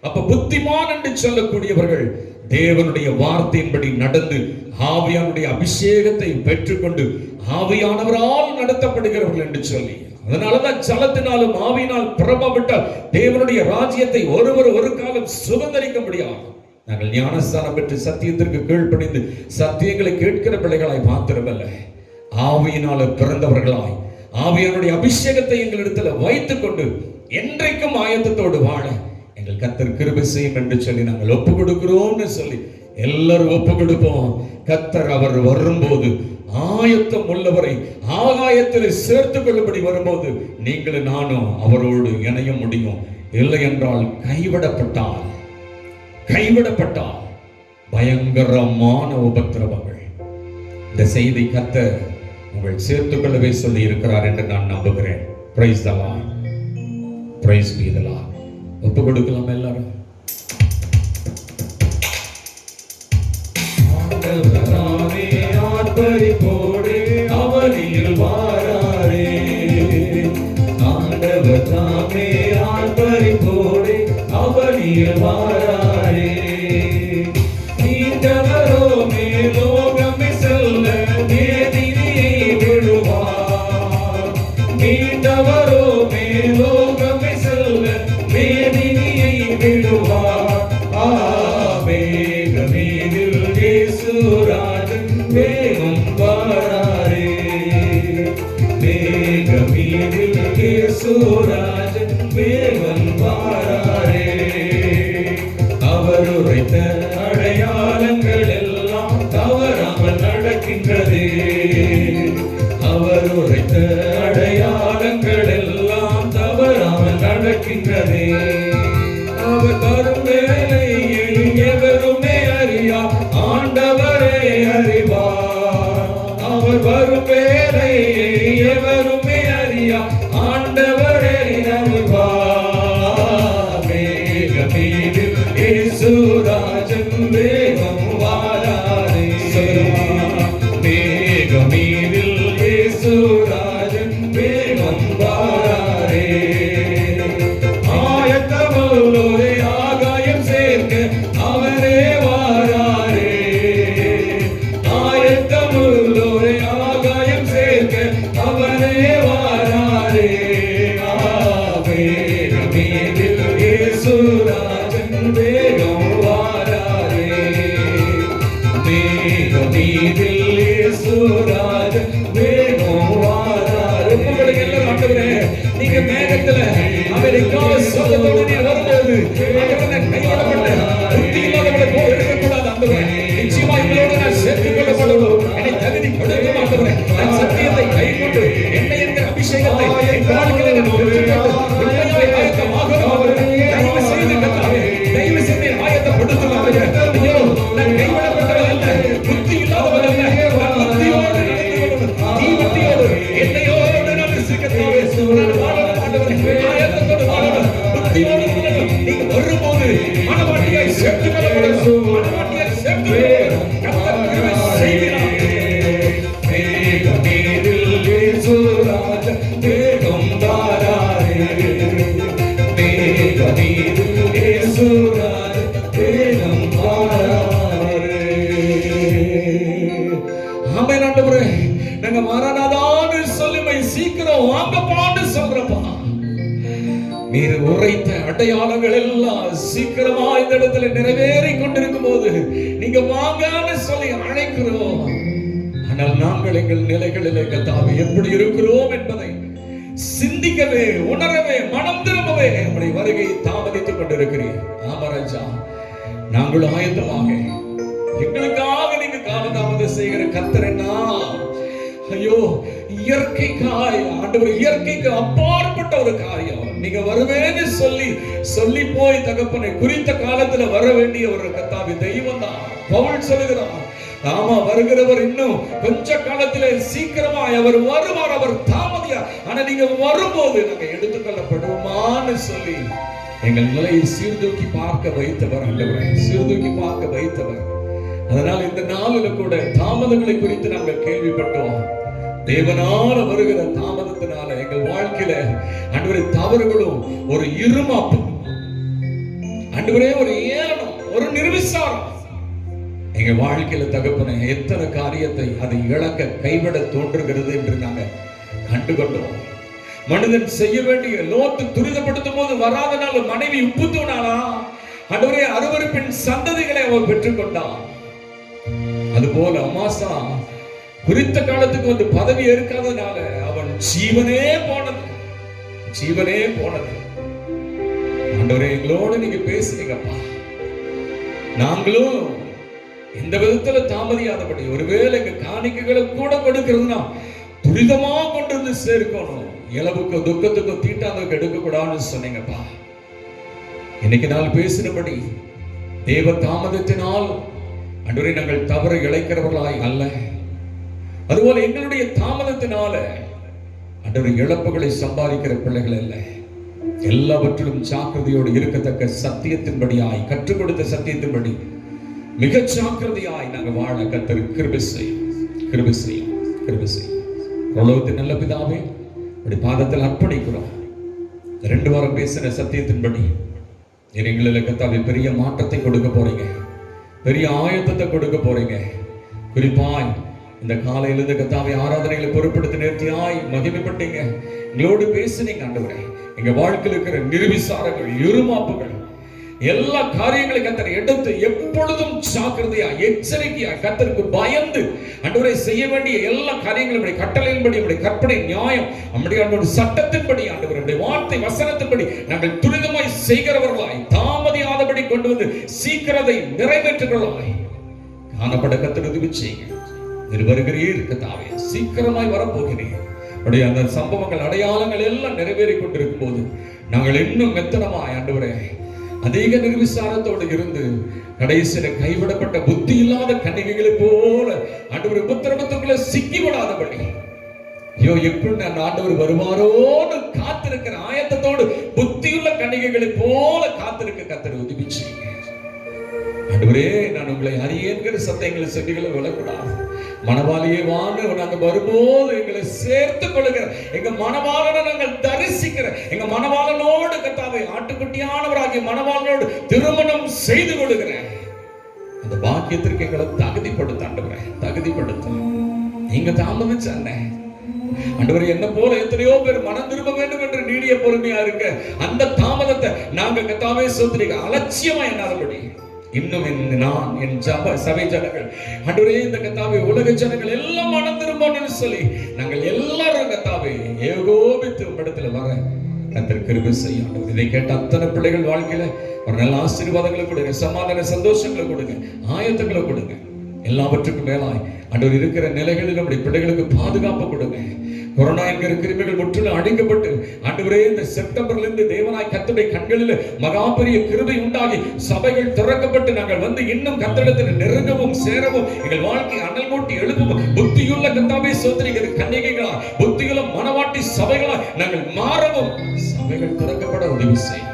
அப்ப புத்திமான் என்று சொல்லக்கூடியவர்கள் தேவனுடைய வார்த்தையின்படி நடந்து ஆவியானுடைய அபிஷேகத்தை பெற்றுக்கொண்டு ஆவியானவரால் நடத்தப்படுகிறவர்கள் என்று சொல்லி, அதனாலதான் ஜலத்தினாலும் ஆவியினால் பிறப்பாவிட்டால் தேவனுடைய ராஜ்யத்தை ஒருவர் ஒரு காலம் சுதந்திரிக்க முடியாது. நாங்கள் ஞானஸ்தானம் பெற்று சத்தியத்திற்கு கீழ்ப்படிந்து சத்தியங்களை கேட்கிற பிள்ளைகளாய் மாத்திரமல்ல, ஆவியினால பிறந்தவர்களாய் ஆவியானுடைய அபிஷேகத்தை எங்களிடத்துல வைத்துக் கொண்டு என்றைக்கும் ஆயத்தத்தோடு வாழ எங்கள் கர்த்தர் கிருபை செய்யும் என்று சொல்லி நாங்கள் ஒப்பு கொடுக்கிறோம்னு சொல்லி எல்லாரும் ஒப்பு கொடுப்போம். கர்த்தர் அவர் வரும்போது ஆயத்தம் உள்ளவரை ஆகாயத்தில் சேர்த்துக் கொள்ளும்படி வரும்போது நீங்களும் நானும் அவரோடு இணைய முடியும். இல்லை என்றால் கைவிடப்பட்டால் பயங்கரமான உபத்திரவங்கள். இந்த செய்தி கர்த்தர் உங்கள் சேர்த்துக் கொள்ளவே சொல்லி இருக்கிறார் என்று நான் நம்புகிறேன். Price the Lord, price B the Lord. ஒப்பு கொடுக்கலாம் எல்லாரும். ஆண்டவராமே ஆர்ப்பரிப்போடு அவனில் வாராரே, ஆண்டவர் தாமே ஆர்ப்பரிப்போடு அவனில் வாராரே. நீண்டவரோ மேலோகமே செல்ல மேதினியை விடுவார், நீண்டவரோ மேலோகமே செல்ல மேதினியை விடுவார். மேகமீதில் இயேசுராஜன் வேகம் வாராரே, மேகமீதில் இயேசுராஜன் வேகம் வாராரே. அவர் உரைத்த அடையாளங்கள் எல்லாம் தவறாமல் நடக்கின்றது, அவர் உரைத்த அடையாளங்கள் எல்லாம் தவறாமல் நடக்கின்றது. அவர் வரும் வேலையை எவருமே அறியார், ஆண்டவரே அறிவார். அவர் வரும் வேலையை எவருமே அறியார், ஆண்டவரே அறிவார். மேகமீதில் இயேசுராஜன் வேகம் வாராரே, மேகமீதில் இயேசுராஜன் ஆயத்தத்தோடு வாழணும். புத்தியோடு வாழணும். நீங்க வரும்போது மனவாட்டியாய் சேர்த்துக் கொள்ளப்படணும். மனவாட்டியாய் சேர்த்துக் கொள்ளப்படணும். கர்த்தர் கிருபை செய்கிறார். ஆமென் ஆண்டவரே, நாங்க மரணாதான்னு சொல்லுமை சீக்கிரம் வாங்கப்பான்னு சொல்றப்பா. நீர் உரைத்த அடையாளங்கள் எல்லாம் சீக்கிரமா இந்த இடத்துல நிறைவேறி கொண்டிருக்கும் போது நீங்க வாங்கன்னு சொல்லி அழைக்கிறோம். ஆனால் நாங்கள் எங்கள் நிலைகளிலே கர்த்தாவே எப்படி இருக்கிறோம் என்பதை சிந்திக்கவே, உணரவே, மனம் திரும்பவே நம்முடைய வருகையை தாமதித்துக் கொண்டிருக்கிறீர். ஆமராஜா, நாங்கள் ஆயத்தமாக எங்களுக்காக நீங்க காலதாமதம் செய்கிற கர்த்தர் என்ன? ஐயோ, இயற்கைக்காய் ஆண்டவர், இயற்கைக்கு அப்பாற்பட்ட ஒரு காரியம். நீங்க வருவேன்னு சொல்லி போய் தகப்பனை குறித்த காலத்துல வர வேண்டிய ஒரு கர்த்தாவி தெய்வம் தான். பவுல் சொல்லுகிறார், ஆமா, வருகிறவர் இன்னும் கொஞ்ச காலத்துல சீக்கிரமாய் அவர் வருவார், அவர் தாமதியா. ஆனா நீங்க வரும்போது நாங்க எடுத்துக்கொள்ளப்படுவோமான்னு சொல்லி எங்கள் நிலையை சீர்தூக்கி பார்க்க வைத்தவர் ஆண்டவரே, சீர்தூக்கி பார்க்க வைத்தவர். அதனால் இந்த நாளில் கூட தாமதங்களை குறித்து நாங்கள் கேள்விப்பட்டோம். தேவனால வருகிற தாமதத்தினால எங்கள் வாழ்க்கையில ஆண்டவரே தவறுகளும் ஒரு இருமாப்பும், ஆண்டவரே ஒரு ஏளனம், ஒரு நிர்விசாரம் எங்க வாழ்க்கையில தகப்பன எத்தனை காரியத்தை அதை இழக்க கைவிட தோன்றுகிறது என்று நாங்க கண்டுகொண்டோம். மனிதன் செய்ய வேண்டிய லோத்து துரிதப்படுத்தும் போது வராதனால மனைவி உப்பு தூணானா, ஆண்டவரே அருவருப்பின் சந்ததிகளை அவன் பெற்றுக்கொண்டான். அதுபோல அமாசா குறித்த காலத்துக்கு வந்து பதவி ஏற்காதனால அவன் ஜீவனே போனது. ஆண்டவரே, எங்களோட நீங்க பேசுறீங்கப்பா. நாங்களும் எந்த விதத்துல தாமதியாதபடி, ஒருவேளை எங்க காணிக்கைகளை கூட கொடுக்கிறதுனா துரிதமா கொண்டு வந்து சேர்க்கணும். இளவுக்கும் துக்கத்துக்கும் தீட்டாந்ததுக்கு எடுக்க கூடாதுன்னு சொன்னீங்கப்பா. இன்னைக்கு நாள் பேசினபடி தேவ தாமதத்தினால் ஆண்டவரே நாங்கள் தவறு இழைக்கிறவர்களாய் அல்ல, அதுபோல எங்களுடைய தாமதத்தினால ஆண்டவரே இழப்புகளை சம்பாதிக்கிற பிள்ளைகள் அல்ல. எல்லாவற்றிலும் ஜாக்கிரதையோடு இருக்கத்தக்க சத்தியத்தின்படியாய், கற்றுக் கொடுத்த சத்தியத்தின்படி மிக ஜாக்கிரதையாய் நாங்கள் வாழ கர்த்தர் கிருபை செய்யும். உலகத்தின் நல்ல பிதாவே, அப்படி பாதத்தில் அர்ப்பணிக்கிறோம். 2 வாரம் பேசின சத்தியத்தின்படி எங்களில் கர்த்தாவே பெரிய மாற்றத்தை கொடுக்க போறீங்க, பெரிய ஆயத்தத்தை கொடுக்க போறீங்க. குறிப்பாய் இந்த காலையிலிருந்து கர்த்தாவே ஆராதனைகளை பொறுப்படுத்தி நேர்த்தியாய் மகிமைப்பட்டீங்க, எங்களோடு பேசுனீங்க ஆண்டவரே. எங்க வாழ்க்கையில் இருக்கிற நிர்விசாரங்கள், இருமாப்புகள், எல்லா காரியங்களையும் கர்த்தர் எடுத்து எப்பொழுதும் ஜாக்கிரதையா, எச்சரிக்கையா, கர்த்தருக்கு பயந்து ஆண்டவரே செய்ய வேண்டிய எல்லா காரியங்களும் கட்டளையின்படி, கற்பனை நியாயம், நம்முடைய சட்டத்தின்படி, ஆண்டவருடைய வார்த்தை வசனத்தின்படி நாங்கள் துரிதமாய் செய்கிறவர்களாய், தாமதியாதபடி கொண்டு வந்து சீக்கிரத்தை நிறைவேற்றுகிறவர்களாய் காணப்பட கர்த்தர் உதவி செய்யுங்க. வருகிறீர் கர்த்தாவே, சீக்கிரமாய் வரப்போகிறீர். அப்படியே அந்த சம்பவங்கள், அடையாளங்கள் எல்லாம் நிறைவேறி கொண்டிருக்கும் போது நாங்கள் இன்னும் மெத்தனமாய் ஆண்டவரே அதிக நிர்விசாரத்தோடு இருந்து கடைசியில கைவிடப்பட்ட புத்தி இல்லாத கன்னிகைகளை போல ஆண்டவர் உபத்திரவத்துக்குள்ள சிக்கிவிடாதபடி, ஐயோ எப்படி நான் ஆண்டவர் வருவாரோன்னு காத்திருக்கிற ஆயத்தத்தோடு புத்தியுள்ள கன்னிகைகளை போல காத்திருக்க கர்த்தர் உதவி செய்யுங்க. ஆண்டவரே, நான் உங்களை அறியேன்கிற சத்தங்களை செடிகளை விழக்கூடாது. மணவாளியே வாங்க, நாங்க வரும்போது எங்களை சேர்த்துக் கொள்ளுகிற எங்க மணவாளனை நாங்கள் தரிசிக்கிற எங்க மணவாளனோடு கர்த்தாவே ஆட்டுக்குட்டியானவராகிய மணவாளனோடு திருமணம் செய்து கொள்ளுகிற அந்த பாக்கியத்திற்கு எங்களை தகுதிப்படுத்த ஆண்டவரே, தகுதிப்படுத்த. நீங்க தாமதிச்ச ஆண்டவரே, என்ன போல எத்தனையோ பேர் மனம் திரும்ப வேண்டும் என்று நீடிய பொறுமையா இருக்க அந்த தாமதத்தை நாங்க கர்த்தாவே சோதரிக்க அலட்சியமா என்னாதபடி இன்னும் நான் என் சபை ஜனங்கள் ஆண்டவரே, இந்த கர்த்தாவே உலக ஜனங்கள் எல்லாம் மனம் திரும்பணும்னு சொல்லி நாங்கள் எல்லாரும் கர்த்தாவே ஏகோபித்து இடத்துல வர கர்த்தர் கிருபை செய்யும். இதை கேட்ட அத்தனை பிள்ளைகள் வாழ்க்கையில ஒரு நல்ல ஆசீர்வாதங்களை கொடுங்க, சமாதான சந்தோஷங்களை கொடுங்க, ஆயத்தங்களை கொடுங்க. எல்லாவற்றுக்கும் மேலாய் ஆண்டவர் இருக்கிற நிலைகளில் நம்முடைய பிள்ளைகளுக்கு பாதுகாப்பு கொடுங்க. கொரோனா என்கிற கிருமிகள் முற்றிலும் அழிக்கப்பட்டு ஆண்டவரே இந்த செப்டம்பர்ல இருந்து தேவனாய் கர்த்தருடைய கண்களில் மகா பெரிய கிருபை உண்டாகி சபைகள் திறக்கப்பட்டு நாங்கள் வந்து இன்னும் கர்த்தரிடத்தில் நெருங்கவும் சேரவும் எங்கள் வாழ்க்கை அனல் மூட்டி எழுப்பவும் புத்தியுள்ள கர்த்தாவே ஸ்தோத்திரிக்கிற கன்னிகைகளா புத்தியுள்ள மனவாட்டி சபைகளா நாங்கள் மாறவும் சபைகள் திறக்கப்பட உதவி செய்யும்.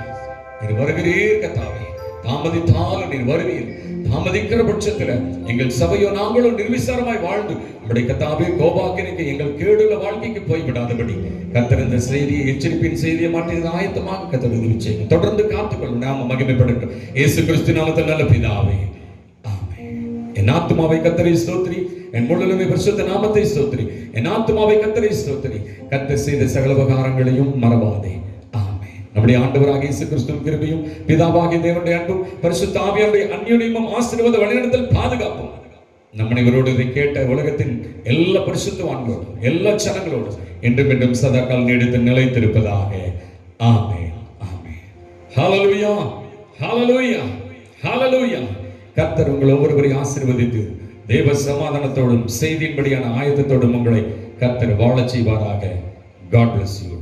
நீர் வருகிறீர் கர்த்தாவே, தாமதித்தாலும் நீர் வருவீர். தாமதிக்கிற பட்சத்துல எங்கள் சபையோ நாங்களோ நிர்விசாரமாய் வாழ்ந்து நம்முடைய கர்த்தாவே கோபாக்கினைக்கு எங்கள் கேடுள்ள வாழ்க்கைக்கு போய்விடாதபடி கர்த்தர் இந்த செய்தியை எச்சரிப்பின் செய்தியை மாற்றி ஆயத்தமாக கர்த்தர் உதவி செய்யும். தொடர்ந்து காத்துக்கொள்ளும். நாம மகிமைப்படட்டும். இயேசு கிறிஸ்து நாமத்தில் நல்ல பிதாவே, ஆமென். என் ஆத்துமாவை கர்த்தரை ஸ்தோத்திரி, என் முழுவதுமே பரிசுத்த நாமத்தை ஸ்தோத்திரி. என் ஆத்துமாவை கர்த்தரை ஸ்தோத்திரி, கர்த்தர் செய்த சகல உபகாரங்களையும் மறவாதே. நம்முடைய ஆண்டவராகிய இயேசு கிறிஸ்துவின் கிருபையும் பிதாவாகிய தேவனுடைய அன்பும் பரிசுத்த ஆவியானுடைய அந்யோன்யமும் ஆசீர்வாத வழிநடத்தல் பாதுகாப்பும் நம்ம இவரோடு இதை கேட்ட உலகத்தின் எல்லா பரிசுத்தவான்களோடும் எல்லா ஜனங்களோடும் என்றும் என்றும் சதாகால் நீடித்து நிலைத்திருப்பதாக. ஆமென், ஆமென். ஹல்லேலூயா, ஹல்லேலூயா, ஹல்லேலூயா. கர்த்தர் உங்கள் ஒவ்வொருவரையும் ஆசீர்வதித்து தேவ சமாதானத்தோடும் செய்தியின்படியான ஆயத்தத்தோடும் உங்களை கர்த்தர் வாழச் செய்வாராக. God bless you.